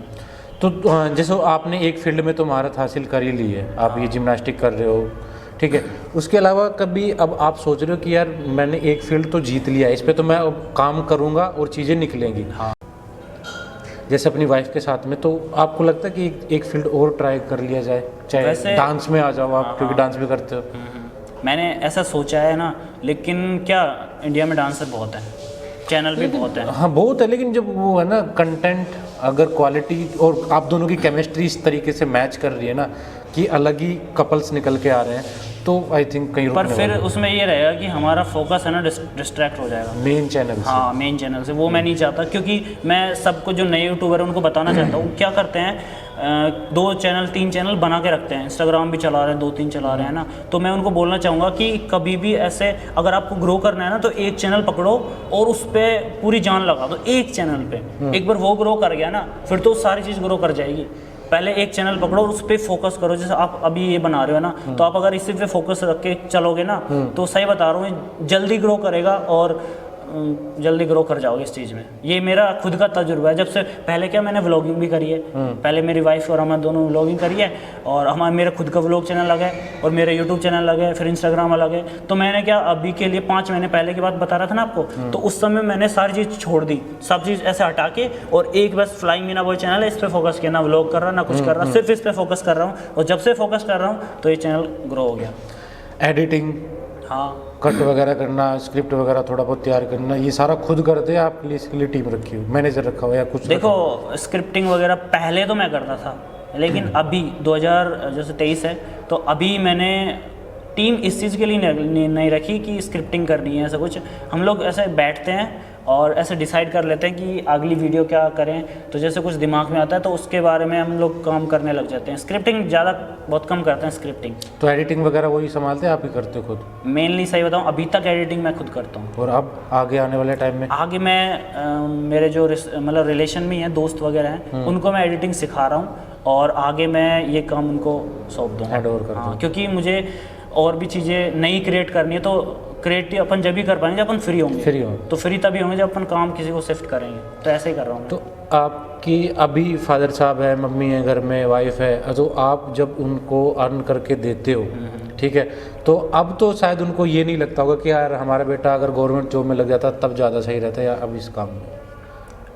तो जैसे आपने एक फील्ड में तो महारत हासिल कर ही ली है, आप ये जिम्नास्टिक कर रहे हो, ठीक है, उसके अलावा कभी अब आप सोच रहे हो कि यार मैंने एक फील्ड तो जीत लिया है, इस पे तो मैं अब काम करूँगा और चीज़ें निकलेंगी। हाँ। जैसे अपनी वाइफ के साथ में, तो आपको लगता है कि एक फील्ड और ट्राई कर लिया जाए, चाहे डांस में आ जाओ आप, क्योंकि डांस भी करते हो। मैंने ऐसा सोचा है ना, लेकिन क्या इंडिया में डांसर बहुत है, चैनल भी बहुत है। हाँ बहुत है, लेकिन जब वो है ना कंटेंट अगर क्वालिटी और आप दोनों की केमिस्ट्री इस तरीके से मैच कर रही है ना कि अलग ही कपल्स निकल के आ रहे हैं, तो आई थिंक कहीं पर फिर उसमें ये रहेगा कि हमारा फोकस है ना डिस्ट्रैक्ट हो जाएगा मेन चैनल से। हाँ मेन चैनल से, वो मैं नहीं चाहता, क्योंकि मैं सबको जो नए यूट्यूबर है उनको बताना चाहता हूँ। क्या करते हैं 2 चैनल 3 चैनल बना के रखते हैं, इंस्टाग्राम भी चला रहे हैं, 2-3 चला रहे हैं ना, तो मैं उनको बोलना चाहूँगा कि कभी भी ऐसे अगर आपको ग्रो करना है ना तो एक चैनल पकड़ो और उस पर पूरी जान लगा दो, एक चैनल पे। एक बार वो ग्रो कर गया ना फिर तो सारी चीज़ ग्रो कर जाएगी। पहले एक चैनल पकड़ो और उस पर फोकस करो, जैसे आप अभी ये बना रहे हो ना, तो आप अगर इसी पे फोकस रख के चलोगे ना तो सही बता रहा हूँ जल्दी ग्रो करेगा और जल्दी ग्रो कर जाओगे इस चीज़ में। ये मेरा खुद का तजुर्बा है। जब से पहले क्या मैंने व्लॉगिंग भी करी है, पहले मेरी वाइफ और हम दोनों व्लॉगिंग करी है और हमारा मेरा खुद का व्लॉग चैनल अलग है और मेरा यूट्यूब चैनल अलग है, फिर इंस्टाग्राम अलग है। तो मैंने क्या अभी के लिए 5 महीने पहले की बात बता रहा था ना आपको, तो उस समय मैंने सारी चीज़ छोड़ दी, सब चीज़ ऐसे हटा के और एक बस फ्लाइंग मीना बॉय चैनल है, इस पर फोकस किया, ना व्लॉग कर रहा ना कुछ कर रहा, सिर्फ इस पर फोकस कर रहा हूँ। और जब से फोकस कर रहा हूँ तो ये चैनल ग्रो हो गया। एडिटिंग, हाँ कट वगैरह करना, स्क्रिप्ट वगैरह थोड़ा बहुत तैयार करना, ये सारा खुद करते हैं आप? इसके लिए टीम रखी हो, मैनेजर रखा हो या कुछ? देखो स्क्रिप्टिंग वगैरह पहले तो मैं करता था, लेकिन अभी 2023 है तो अभी मैंने टीम इस चीज़ के लिए नहीं रखी कि स्क्रिप्टिंग करनी है। ऐसा कुछ हम लोग ऐसे बैठते हैं और ऐसे डिसाइड कर लेते हैं कि अगली वीडियो क्या करें, तो जैसे कुछ दिमाग में आता है तो उसके बारे में हम लोग काम करने लग जाते हैं। स्क्रिप्टिंग ज़्यादा बहुत कम करते हैं स्क्रिप्टिंग। तो एडिटिंग वगैरह वही संभालते हैं, आप ही करते हो खुद? मेनली सही बताऊँ अभी तक एडिटिंग मैं खुद करता हूँ। और अब आगे आने वाले टाइम में? आगे मैं मेरे जो मतलब रिलेशन में हैं, दोस्त वगैरह हैं, उनको मैं एडिटिंग सिखा रहा हूँ और आगे मैं ये काम उनको सौंप दूँगा, हैंड ओवर कर दूँ। हाँ, क्योंकि मुझे और भी चीज़ें नई क्रिएट करनी है। तो क्रिएटिव अपन जब भी कर पाएंगे जब अपन फ्री होंगे, तो फ्री तभी होंगे जब अपन काम किसी को शिफ्ट करेंगे। तो ऐसे ही कर रहा हूँ। तो आपकी अभी फादर साहब है, मम्मी है घर में, वाइफ है, तो आप जब उनको अर्न करके देते हो, ठीक है, तो अब तो शायद उनको ये नहीं लगता होगा कि यार हमारा बेटा अगर गवर्नमेंट जॉब में लग जाता तब ज़्यादा सही रहता है या अब इस काम में?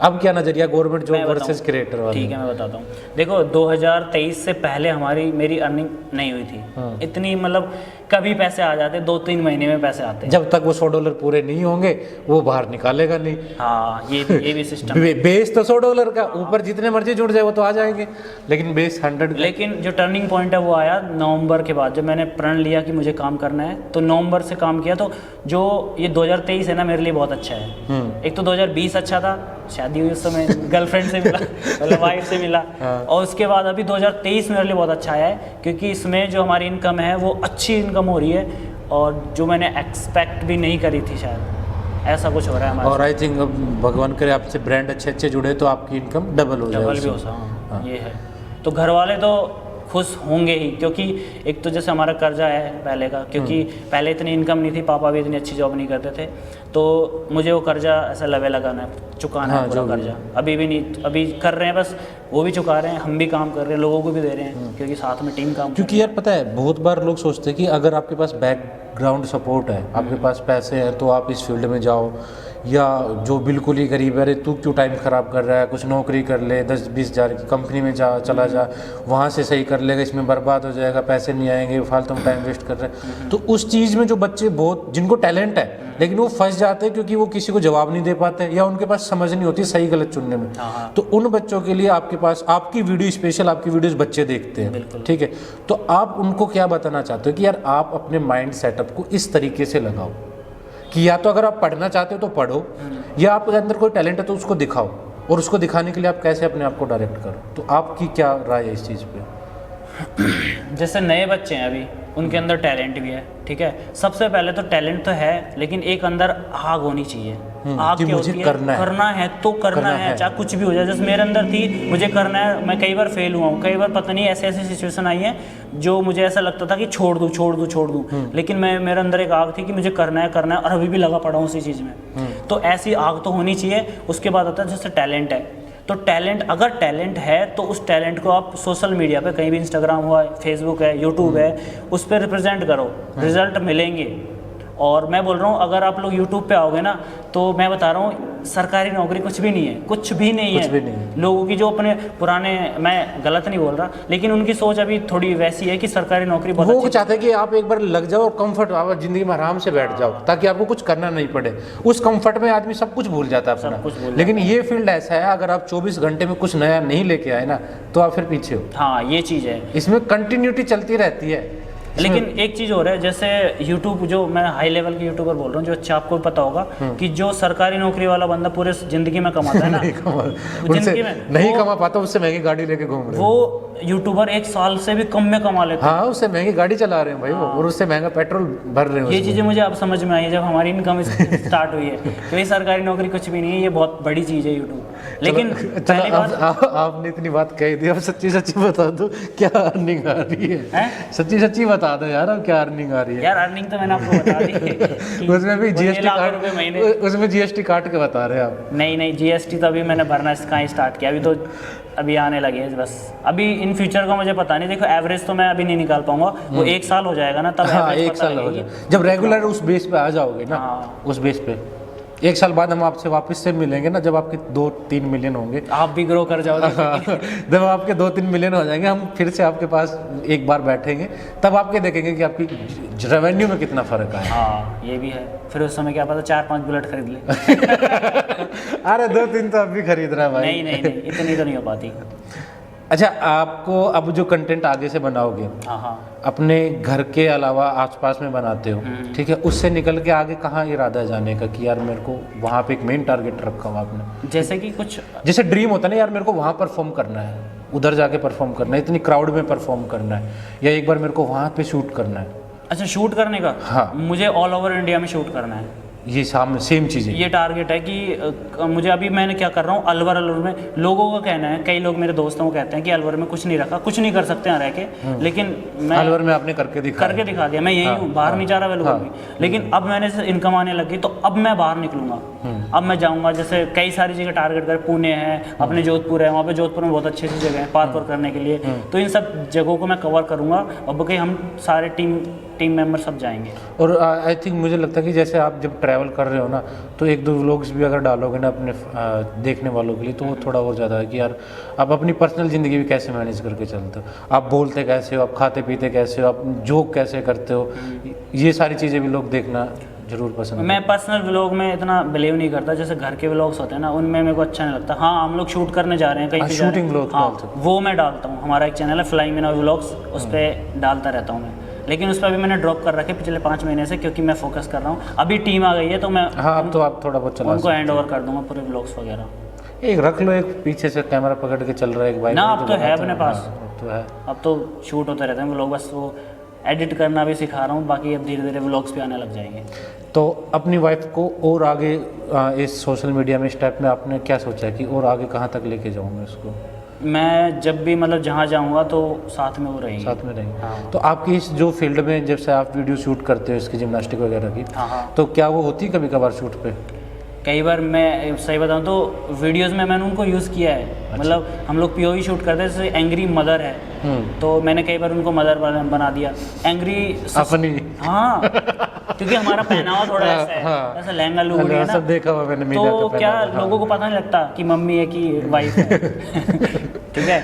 अब क्या नज़रिया गवर्नमेंट जॉब वर्सेस क्रिएटर वाला? ठीक है मैं बताता हूँ। देखो 2023 से पहले मेरी अर्निंग नहीं हुई थी इतनी, मतलब कभी पैसे आ जाते 2-3 महीने में पैसे आते। जब तक वो $100 पूरे नहीं होंगे वो बाहर निकालेगा नहीं। हाँ ये भी सिस्टम। बेस तो $100 का, ऊपर जितने मर्जी जुड़ जाए वो तो आ जाएंगे, लेकिन बेस 100। लेकिन जो टर्निंग पॉइंट है वो आया नवंबर के बाद, जब मैंने प्रण लिया कि मुझे काम करना है, तो नवंबर से काम किया। तो जो ये 2023 है ना मेरे लिए बहुत अच्छा है। एक तो 2020 अच्छा था, शादी हुई उस समय, गर्लफ्रेंड से मिला, मतलब वाइफ से मिला, और उसके बाद अभी 2023 मेरे लिए बहुत अच्छा आया है, क्योंकि इसमें जो हमारी इनकम है वो अच्छी इनकम हो रही है और जो मैंने एक्सपेक्ट भी नहीं करी थी, शायद ऐसा कुछ हो रहा है हमारे। और आई थिंक भगवान करे आपसे ब्रांड अच्छे जुड़े तो आपकी इनकम डबल हो जाए। डबल भी हो सकता, ये है। तो घर वाले तो खुश होंगे ही, क्योंकि एक तो जैसे हमारा कर्जा है पहले का, क्योंकि पहले इतनी इनकम नहीं थी, पापा भी इतनी अच्छी जॉब नहीं करते थे, तो मुझे वो कर्जा ऐसा लवे लगाना है, चुकाना है पूरा कर्जा। अभी भी नहीं, अभी कर रहे हैं, बस वो भी चुका रहे हैं, हम भी काम कर रहे हैं, लोगों को भी दे रहे हैं, क्योंकि साथ में टीम काम। क्योंकि यार पता है बहुत बार लोग सोचते हैं कि अगर आपके पास बैकग्राउंड सपोर्ट है, आपके पास पैसे हैं, तो आप इस फील्ड में जाओ, या जो बिल्कुल ही गरीब है, अरे तू क्यों टाइम ख़राब कर रहा है, कुछ नौकरी कर ले, 10-20 हज़ार की कंपनी में चला जा, वहाँ से सही कर लेगा, इसमें बर्बाद हो जाएगा, पैसे नहीं आएंगे, फालतू में टाइम वेस्ट कर रहे हैं। तो उस चीज़ में जो बच्चे बहुत जिनको टैलेंट है लेकिन वो फंस जाते हैं, क्योंकि वो किसी को जवाब नहीं दे पाते या उनके पास समझ नहीं होती सही गलत चुनने में। तो उन बच्चों के लिए आपके पास आपकी वीडियो स्पेशल, आपकी वीडियोस बच्चे देखते हैं, ठीक है, तो आप उनको क्या बताना चाहते हो कि यार आप अपने माइंड सेटअप को इस तरीके से लगाओ कि या तो अगर आप पढ़ना चाहते हो तो पढ़ो, या आपके अंदर कोई टैलेंट है तो उसको दिखाओ, और उसको दिखाने के लिए आप कैसे अपने आप को डायरेक्ट करो? तो आपकी क्या राय है इस चीज़ पे? जैसे नए बच्चे हैं अभी, उनके अंदर टैलेंट भी है, ठीक है, सबसे पहले तो टैलेंट तो है, लेकिन एक अंदर आग होनी चाहिए आग कि क्या मुझे होती है, करना है तो करना है, चाहे कुछ भी हो जाए। जैसे मेरे अंदर थी, मुझे करना है। मैं कई बार फेल हुआ हूँ, कई बार पता नहीं ऐसे ऐसी सिचुएशन आई है जो मुझे ऐसा लगता था कि छोड़ दूँ, लेकिन मेरे अंदर एक आग थी कि मुझे करना है और अभी भी लगा पड़ा हूँ उसी चीज़ में। तो ऐसी आग तो होनी चाहिए। उसके बाद आता है जैसे टैलेंट है, तो अगर टैलेंट है तो उस टैलेंट को आप सोशल मीडिया पे, कहीं भी इंस्टाग्राम हुआ, फेसबुक है, यूट्यूब है, उस पर रिप्रेजेंट करो, रिजल्ट मिलेंगे। और मैं बोल रहा हूँ, अगर आप लोग यूट्यूब पे आओगे ना, तो मैं बता रहा हूँ सरकारी नौकरी कुछ भी नहीं है, कुछ भी नहीं है। लोगों की जो अपने पुराने, मैं गलत नहीं बोल रहा, लेकिन उनकी सोच अभी थोड़ी वैसी है कि सरकारी नौकरी बहुत वो अच्छी। चाहते हैं कि आप एक बार लग जाओ और कंफर्ट आप जिंदगी में आराम से बैठ जाओ, ताकि आपको कुछ करना नहीं पड़े। उस कंफर्ट में आदमी सब कुछ भूल जाता है अपना। लेकिन ये फील्ड ऐसा है, अगर आप 24 घंटे में कुछ नया नहीं लेके आए ना, तो आप फिर पीछे हो। हाँ, ये चीज़ है, इसमें कंटिन्यूटी चलती रहती है। लेकिन एक चीज़ और है, जैसे यूट्यूब, जो मैं हाई लेवल के यूट्यूबर बोल रहा हूँ, जो अच्छा आपको पता होगा कि जो सरकारी नौकरी वाला बंदा पूरे जिंदगी में कमाता है ना, जिंदगी में नहीं कमा पाता, उससे महंगी गाड़ी लेके घूम रहे हैं। वो यूट्यूबर 1 साल से भी कम में कमा लेते हैं। हाँ, उससे महंगी गाड़ी चला रहे हैं भाई वो, और उससे महंगा पेट्रोल भर रहे हैं। ये चीज़ें मुझे अब समझ में आई है जब हमारी इनकम स्टार्ट हुई है कि भाई सरकारी नौकरी कुछ भी नहीं है, ये बहुत बड़ी चीज़ है यूट्यूब। लेकिन पहली बात, आपने इतनी बात कह दी, अब सच्ची बता दो क्या अर्निंग आ रही है? सच्ची बता दो यार, अब क्या अर्निंग आ रही है? यार अर्निंग तो मैंने आपको बता दी। उसमें भी जीएसटी काट, उसमें जीएसटी काट के बता रहे हैं आप? नहीं, जीएसटी तो अभी मैंने भरना कहाँ स्टार्ट किया, अभी तो अभी आने लगे हैं बस। अभी इन फ्यूचर का मुझे पता नहीं, देखो एवरेज तो मैं अभी नहीं निकाल पाऊंगा, वो 1 साल हो जाएगा ना, तब एवरेज पता लगेगी। जब रेगुलर उस बेस पे आ जाओगे ना, उस बेस पे 1 साल बाद हम आपसे वापस से मिलेंगे ना, जब आपके 2-3 मिलियन होंगे, आप भी ग्रो कर जाओगे। जब आपके 2-3 मिलियन हो जाएंगे, हम फिर से आपके पास एक बार बैठेंगे, तब आपके देखेंगे कि आपकी रेवेन्यू में कितना फर्क आया। हाँ, ये भी है। फिर उस समय क्या पता 4-5 बुलेट खरीद ले। अरे 2-3 तो अब भी खरीद रहा है भाई। नहीं, इतनी तो नहीं हो पाती। अच्छा, आपको अब जो कंटेंट आगे से बनाओगे, हाँ, अपने घर के अलावा आसपास में बनाते हो, ठीक है, उससे निकल के आगे कहाँ इरादा है जाने का कि यार मेरे को वहाँ पे एक मेन टारगेट रखा हुआ आपने? जैसे कि कुछ, जैसे ड्रीम होता है ना यार, मेरे को वहाँ परफॉर्म करना है, उधर जाके परफॉर्म करना है, इतनी क्राउड में परफॉर्म करना है, या एक बार मेरे को वहाँ पे शूट करना है। अच्छा, शूट करने का? हाँ, मुझे ऑल ओवर इंडिया में शूट करना है। ये सेम चीज़ है। ये टारगेट है कि मुझे, अभी मैंने क्या कर रहा हूँ, अलवर में लोगों का कहना है, कई लोग मेरे दोस्तों को कहते हैं कि अलवर में कुछ नहीं रखा, कुछ नहीं कर सकते हैं रह के, लेकिन मैं अलवर में आपने करके दिखा दिया। मैं यही हूँ, बाहर नहीं जा रहा बिल्कुल भी। लेकिन अब मैंने जैसे इनकम आने लगी, तो अब मैं बाहर निकलूंगा, अब मैं जाऊँगा। जैसे कई सारी जगह टारगेट कर, पुणे है, अपने जोधपुर है, वहाँ पे जोधपुर में बहुत अच्छी अच्छी जगह है पार्क वर्क करने के लिए, तो इन सब जगहों को मैं कवर करूँगा। और बाकी हम सारे टीम मेंबर सब जाएंगे। और आई थिंक मुझे लगता है कि जैसे आप जब ट्रैवल कर रहे हो ना, तो 1-2 व्लॉग्स भी अगर डालोगे ना अपने देखने वालों के लिए, तो वो थोड़ा और ज़्यादा है कि यार आप अपनी पर्सनल ज़िंदगी भी कैसे मैनेज करके चलते हो, आप बोलते कैसे हो, आप खाते पीते कैसे हो, आप जोक कैसे करते हो, ये सारी चीज़ें भी लोग देखना जरूर पसंद है। मैं पर्सनल व्लॉग में इतना बिलीव नहीं करता, जैसे घर के व्लॉग्स होते हैं ना, उनमें मेरे को अच्छा नहीं लगता। हाँ, हम लोग शूट करने जा रहे हैं कहीं पे, शूटिंग व्लॉग, हाँ, वो मैं डालता हूँ। हमारा एक चैनल है फ्लाइंग मिनॉय व्लॉग्स, उस पर डालता रहता हूँ मैं, लेकिन उस पर अभी मैंने ड्रॉप कर रखे पिछले 5 महीने से, क्योंकि मैं फोकस कर रहा हूँ। अभी टीम आ गई है, तो मैं, हाँ, अब तो आप थोड़ा बहुत चला उनको हैंड ओवर कर दूंगा पूरे व्लॉग्स वगैरह। एक रख लो, एक पीछे से कैमरा पकड़ के चल रहा है एक भाई ना, अब तो है अपने पास, तो है, अब तो शूट होते रहते हैं व्लॉग, बस वो एडिट करना भी सिखा रहा हूँ, बाकी अब धीरे धीरे व्लॉग्स भी आने लग जाएंगे। तो अपनी वाइफ को और आगे इस सोशल मीडिया में स्टेप में आपने क्या सोचा है कि और आगे कहाँ तक लेके जाऊँगा इसको? मैं जब भी मतलब जहाँ जाऊँगा तो साथ में वो रहेंगे। साथ में रहेंगे। हाँ। तो आपकी इस जो फील्ड में जब से आप वीडियो शूट करते हो इसकी जिम्नास्टिक वगैरह की, हाँ, तो क्या वो होती कभी कभार शूट पे? कई बार, मैं सही बताऊँ तो वीडियोस में मैंने उनको यूज़ किया है। अच्छा। मतलब हम लोग पीओवी शूट करते हैं, जैसे एंग्री मदर है, तो मैंने कई बार उनको मदर बना दिया, एंग्री अपनी। हाँ, क्योंकि हमारा पहनावा थोड़ा ऐसा है, हाँ, ऐसा लहंगा लुगड़ी है ना, सब देखा हुआ मैंने मीडिया तो का क्या हाँ। लोगों को पता नहीं लगता कि मम्मी है कि वाइफ है। ठीक है,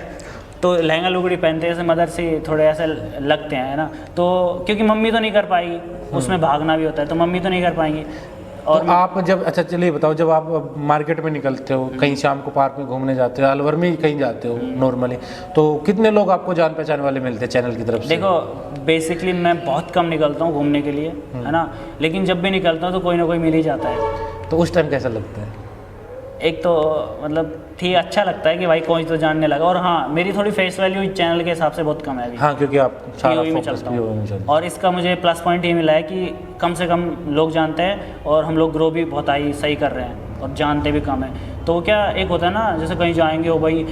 तो लहंगा लुगड़ी पहनते हैं, जैसे मदर से थोड़े ऐसे लगते हैं ना, तो क्योंकि मम्मी तो नहीं कर पाएगी, उसमें भागना भी होता है, तो मम्मी तो नहीं कर पाएंगी। और तो आप जब, अच्छा चलिए बताओ, जब आप मार्केट में निकलते हो, कहीं शाम को पार्क में घूमने जाते हो, अलवर में ही कहीं जाते हो नॉर्मली, तो कितने लोग आपको जान पहचान वाले मिलते हैं चैनल की तरफ से? देखो, बेसिकली मैं बहुत कम निकलता हूँ घूमने के लिए, है ना, लेकिन जब भी निकलता हूँ तो कोई ना कोई मिल ही जाता है। तो उस टाइम कैसा लगता है? एक तो मतलब ठीक अच्छा लगता है कि भाई कोई तो जानने लगा, और हाँ मेरी थोड़ी फेस वैल्यू चैनल के हिसाब से बहुत कम है अभी। हाँ, क्योंकि आप सारा POV में फोकस चलता हूँ, POV में चलता और इसका मुझे प्लस पॉइंट ये मिला है कि कम से कम लोग जानते हैं और हम लोग ग्रो भी बहुत सही कर रहे हैं और जानते भी कम है। तो क्या एक होता है ना, जैसे कहीं जाएंगे हो भाई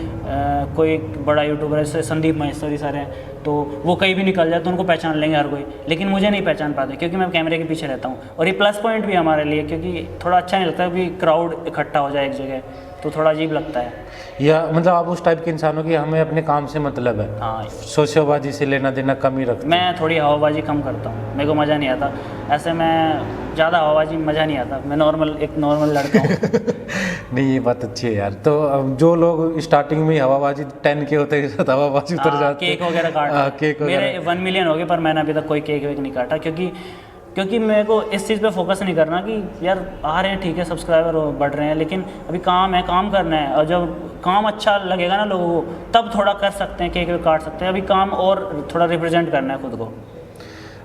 कोई बड़ा यूट्यूबर जैसे संदीप महेश्वरी सर हैं, तो वो कहीं भी निकल जाए तो उनको पहचान लेंगे हर कोई, लेकिन मुझे नहीं पहचान पाते क्योंकि मैं कैमरे के पीछे रहता हूँ। और ये प्लस पॉइंट भी है हमारे लिए, क्योंकि थोड़ा अच्छा नहीं लगता कि क्राउड इकट्ठा हो जाए एक जगह, तो थोड़ा अजीब लगता है। या मतलब आप उस टाइप के इंसान हो कि हमें अपने काम से मतलब है, हाँ, शोशेबाजी से लेना देना कम ही रखते हैं। मैं थोड़ी हवाबाजी कम करता हूँ, मेरे को मज़ा नहीं आता ऐसे, मैं ज़्यादा हवाबाजी मज़ा नहीं आता, मैं एक नॉर्मल लड़का हूँ। नहीं, ये बात अच्छी है यार। तो अब जो लोग स्टार्टिंग में ही हवाबाजी 10 के होते हैं, हवाबाजी उतर जाते हैं, केक वगैरह काटा, केक मेरे 1 मिलियन हो गए पर मैंने अभी तक कोई केक वेक नहीं काटा, क्योंकि मेरे को इस चीज़ पे फोकस नहीं करना कि यार आ रहे हैं ठीक है, सब्सक्राइबर बढ़ रहे हैं, लेकिन अभी काम है, काम करना है, और जब काम अच्छा लगेगा ना लोगों को तब थोड़ा कर सकते हैं, केक वेक काट सकते हैं। अभी काम और थोड़ा रिप्रेजेंट करना है खुद को।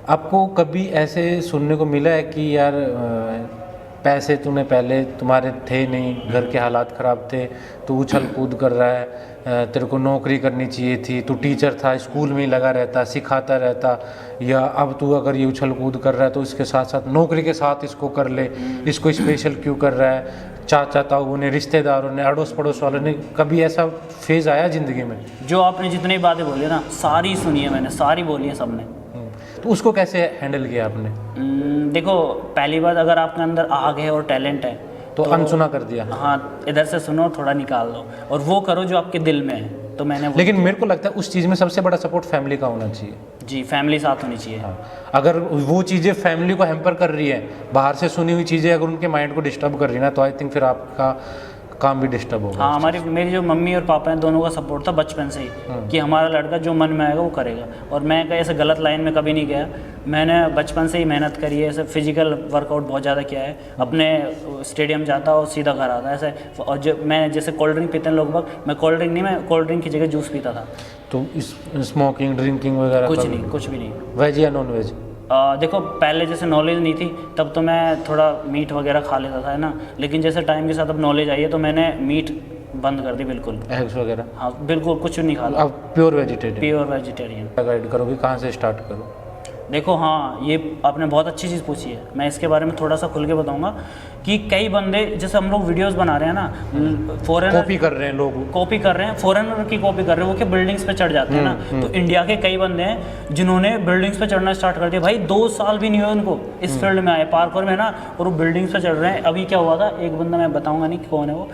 आपको कभी ऐसे सुनने को मिला है कि यार पैसे तूने पहले तुम्हारे थे नहीं, घर के हालात ख़राब थे, तू उछल कूद कर रहा है, तेरे को नौकरी करनी चाहिए थी, तू टीचर था, स्कूल में ही लगा रहता, सिखाता रहता, या अब तू अगर ये उछल कूद कर रहा है तो इसके साथ साथ नौकरी के साथ इसको कर ले, इसको स्पेशल क्यों कर रहा है? चाचा ताऊ ने, रिश्तेदारों ने, अड़ोस पड़ोस वालों ने, कभी ऐसा फेज़ आया ज़िंदगी में? जो आपने जितनी बातें बोली ना सारी सुनी है मैंने, सारी बोली है सबने। तो उसको कैसे हैंडल किया आपने? देखो, पहली बात अगर आपके अंदर आग है और टैलेंट है तो अनसुना कर दिया। हाँ, इधर से सुनो, थोड़ा निकाल दो और वो करो जो आपके दिल में है। तो मैंने लेकिन मेरे को लगता है उस चीज़ में सबसे बड़ा सपोर्ट फैमिली का होना चाहिए। जी, फैमिली साथ होनी चाहिए। हाँ, अगर वो चीज़ें फैमिली को हैम्पर कर रही है, बाहर से सुनी हुई चीज़ें अगर उनके माइंड को डिस्टर्ब कर रही है ना, तो आई थिंक फिर आपका काम भी डिस्टर्ब होगा। हाँ, मेरी जो मम्मी और पापा हैं दोनों का सपोर्ट था बचपन से ही कि हमारा लड़का जो मन में आएगा वो करेगा, और मैं कहीं ऐसे गलत लाइन में कभी नहीं गया। मैंने बचपन से ही मेहनत करी है, ऐसे फिजिकल वर्कआउट बहुत ज़्यादा किया है, अपने स्टेडियम जाता और सीधा घर आता ऐसे। और जो मैं जैसे कोल्ड ड्रिंक पीते हैं लोग, मैं कोल्ड ड्रिंक नहीं, मैं कोल्ड ड्रिंक की जगह जूस पीता था। तो स्मोकिंग ड्रिंकिंग वगैरह कुछ नहीं, कुछ भी नहीं। वेज या नॉन वेज? देखो, पहले जैसे नॉलेज नहीं थी तब तो मैं थोड़ा मीट वगैरह खा लेता था, है ना, लेकिन जैसे टाइम के साथ अब नॉलेज आई है तो मैंने मीट बंद कर दी बिल्कुल। एग्स वगैरह? हाँ, बिल्कुल कुछ नहीं खाता। अब pure vegetarian? Pure vegetarian. Guide करोगे कहाँ से स्टार्ट करो? देखो, हाँ, ये आपने बहुत अच्छी चीज़ पूछी है, मैं इसके बारे में थोड़ा सा खुल के बताऊंगा कि कई बंदे, जैसे हम लोग वीडियोस बना रहे हैं ना, फॉरेनर कॉपी कर रहे हैं, लोग कॉपी कर रहे हैं, फॉरेनर की कॉपी कर रहे हैं, वो क्या बिल्डिंग्स पे चढ़ जाते हैं ना। तो इंडिया के कई बंदे हैं जिन्होंने बिल्डिंग्स पे चढ़ना स्टार्ट कर दिया। भाई 2 साल भी नहीं हुए उनको इस फील्ड में आए, पार्कोर में ना, और वो बिल्डिंग्स पे चढ़ रहे हैं। अभी क्या हुआ था, एक बंदा, मैं बताऊंगा नहीं कौन है वो,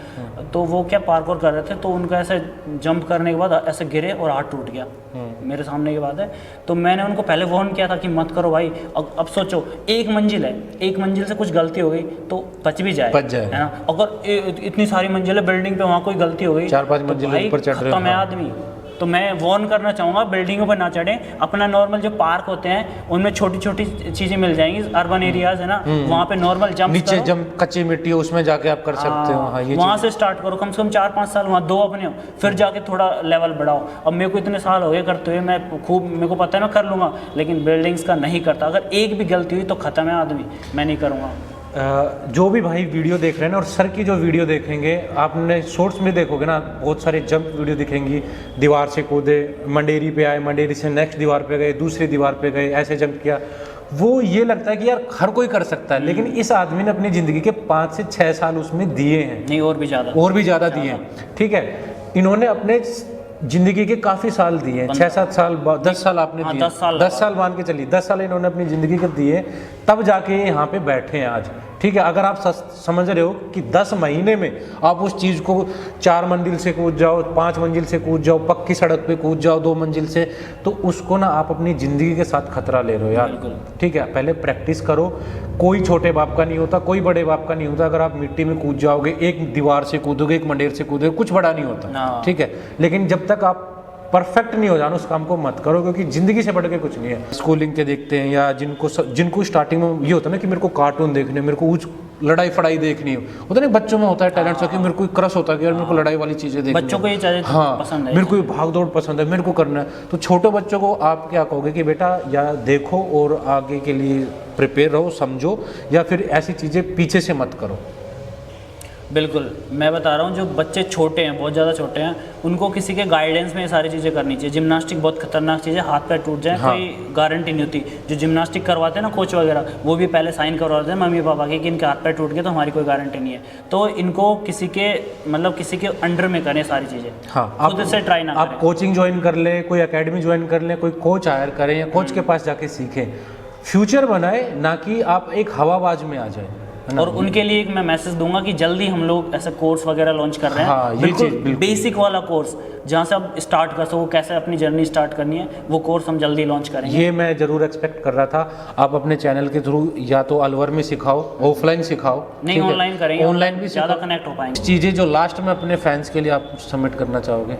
तो वो क्या पार्कोर कर रहे थे, तो उनका ऐसे जंप करने के बाद ऐसे गिरे और हाथ टूट गया, मेरे सामने की बात है। तो मैंने उनको पहले वार्न किया था कि मत करो भाई। अब सोचो, एक मंजिल है, एक मंजिल से कुछ गलती हो गई तो बच भी जाए, है ना। अगर इतनी सारी मंजिल है बिल्डिंग पे, वहाँ कोई गलती हो गई, 4-5 मंजिल ऊपर चढ़ रहे हो, मैं आदमी। तो मैं वार्न करना चाहूँगा, बिल्डिंगों पर ना चढ़े, अपना नॉर्मल जो पार्क होते हैं उनमें छोटी छोटी चीज़ें मिल जाएंगी, अर्बन एरियाज है ना, वहाँ पे नॉर्मल जंप, नीचे जंप, कच्ची मिट्टी है उसमें जाके आप कर सकते हो। हाँ, ये वहाँ से स्टार्ट करो, कम से कम 4-5 साल वहाँ दो अपने हो, फिर जाके थोड़ा लेवल बढ़ाओ। अब मेरे को इतने साल हो गए करते हुए, मैं खूब, मेरे को पता है मैं कर लूँगा, लेकिन बिल्डिंग्स का नहीं करता। अगर एक भी गलती हुई तो ख़त्म है आदमी, मैं नहीं करूँगा। जो भी भाई वीडियो देख रहे हैं ना, और सर की जो वीडियो देखेंगे, आपने शॉर्ट्स में देखोगे ना, बहुत सारे जंप वीडियो दिखेंगी, दीवार से कूदे, मंडेरी पे आए, मंडेरी से नेक्स्ट दीवार पे गए, दूसरी दीवार पे गए, ऐसे जंप किया। वो ये लगता है कि यार हर कोई कर सकता है, लेकिन इस आदमी ने अपनी ज़िंदगी के 5 से 6 साल उसमें दिए हैं। नहीं, और भी ज़्यादा दिए हैं, ठीक है। इन्होंने अपने ज़िंदगी के काफ़ी साल दिए, 6-7 साल, 10 साल आपने दिए, 10 साल मान के चलिए, 10 साल इन्होंने अपनी ज़िंदगी के दिए, तब जाके यहाँ पे बैठे हैं आज, ठीक है। अगर आप समझ रहे हो कि 10 महीने में आप उस चीज़ को 4 मंजिल से कूद जाओ, 5 मंजिल से कूद जाओ, पक्की सड़क पे कूद जाओ 2 मंजिल से, तो उसको ना आप अपनी ज़िंदगी के साथ खतरा ले रहे हो यार, ठीक है। पहले प्रैक्टिस करो, कोई छोटे बाप का नहीं होता, कोई बड़े बाप का नहीं होता। अगर आप मिट्टी में कूद जाओगे, एक दीवार से कूदोगे, एक मंडेर से कूदोगे, कुछ बड़ा नहीं होता, ठीक है। लेकिन जब तक आप परफेक्ट नहीं हो जाना, उस काम को मत करो, क्योंकि ज़िंदगी से बढ़ के कुछ नहीं है। स्कूलिंग के देखते हैं, या जिनको स्टार्टिंग में ये होता है ना कि मेरे को कार्टून देखने, मेरे को लड़ाई फड़ाई देखनी होता नहीं, बच्चों में होता है टैलेंट, कि मेरे को क्रश होता है कि यार मेरे को लड़ाई वाली चीज़ें देखनी, बच्चों को ये चीज़ें पसंद है, मेरे को भाग दौड़ पसंद है, मेरे को करना है। तो छोटे बच्चों को आप क्या कहोगे कि बेटा या देखो और आगे के लिए प्रिपेयर रहो, समझो, या फिर ऐसी चीज़ें पीछे से मत करो? बिल्कुल, मैं बता रहा हूँ जो बच्चे छोटे हैं, बहुत ज़्यादा छोटे हैं, उनको किसी के गाइडेंस में ये सारी चीज़ें करनी चाहिए। जिम्नास्टिक बहुत खतरनाक चीज़ है, हाथ पैर टूट जाए हाँ। कोई गारंटी नहीं होती। जो जिम्नास्टिक करवाते हैं ना कोच वगैरह, वो भी पहले साइन करवाते हैं मम्मी पापा के कि इनके हाथ पैर टूट गए तो हमारी कोई गारंटी नहीं है। तो इनको किसी के मतलब किसी के अंडर में करें सारी चीज़ें, हाँ, खुद से ट्राई ना आप करें। कोचिंग ज्वाइन कर लें, कोई एकेडमी ज्वाइन कर लें, कोई कोच हायर करें या कोच के पास जाके सीखें। फ्यूचर बनाए, ना कि आप एक हवाबाज में आ जाए, है ना? और उनके लिए एक मैं मैसेज दूंगा कि जल्दी हम लोग ऐसे कोर्स वगैरह लॉन्च कर रहे हैं। हाँ, ये चीज़ बिल्कुल। बेसिक वाला कोर्स जहाँ से आप स्टार्ट कर सको, कैसे अपनी जर्नी स्टार्ट करनी है, वो कोर्स हम जल्दी लॉन्च करेंगे। ये मैं ज़रूर एक्सपेक्ट कर रहा था। आप अपने चैनल के थ्रू या तो अलवर में सिखाओ, ऑफलाइन सिखाओ, नहीं, ठीक है? ऑनलाइन करेंगे, ऑनलाइन भी ज़्यादा सिखाओ। कनेक्ट हो पाएंगे। चीज़ें जो लास्ट में अपने फैंस के लिए आप सबमिट करना चाहोगे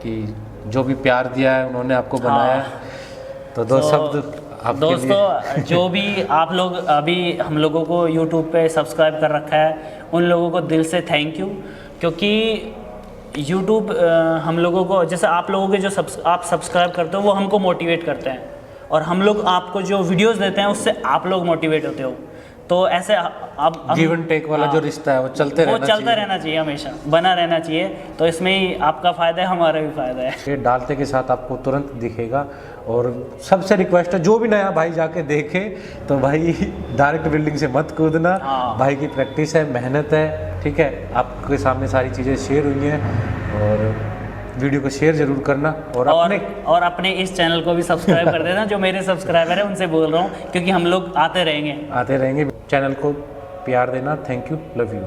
कि जो भी प्यार दिया है उन्होंने आपको बनाया है, तो दो शब्द आपके लिए। दोस्तों, जो भी आप लोग अभी हम लोगों को यूट्यूब पे सब्सक्राइब कर रखा है, उन लोगों को दिल से थैंक यू। क्योंकि यूट्यूब हम लोगों को, जैसे आप लोगों के जो आप सब्सक्राइब करते हो वो हमको मोटिवेट करते हैं, और हम लोग आपको जो वीडियोस देते हैं उससे आप लोग मोटिवेट होते हो। तो ऐसे अब गिव एंड टेक वाला जो रिश्ता है वो चलते रहना चाहिए। वो चलता रहना चाहिए, हमेशा बना रहना चाहिए। तो इसमें ही आपका फ़ायदा है, हमारा भी फ़ायदा है। ये डालते के साथ आपको तुरंत दिखेगा। और सबसे रिक्वेस्ट है, जो भी नया भाई जाके देखे तो भाई डायरेक्ट बिल्डिंग से मत कूदना। हाँ। भाई की प्रैक्टिस है, मेहनत है, ठीक है? आपके सामने सारी चीज़ें शेयर हुई हैं, और वीडियो को शेयर जरूर करना। और अपने इस चैनल को भी सब्सक्राइब कर देना। जो मेरे सब्सक्राइबर हैं उनसे बोल रहा हूँ, क्योंकि हम लोग आते रहेंगे। चैनल को प्यार देना। Thank you, love you.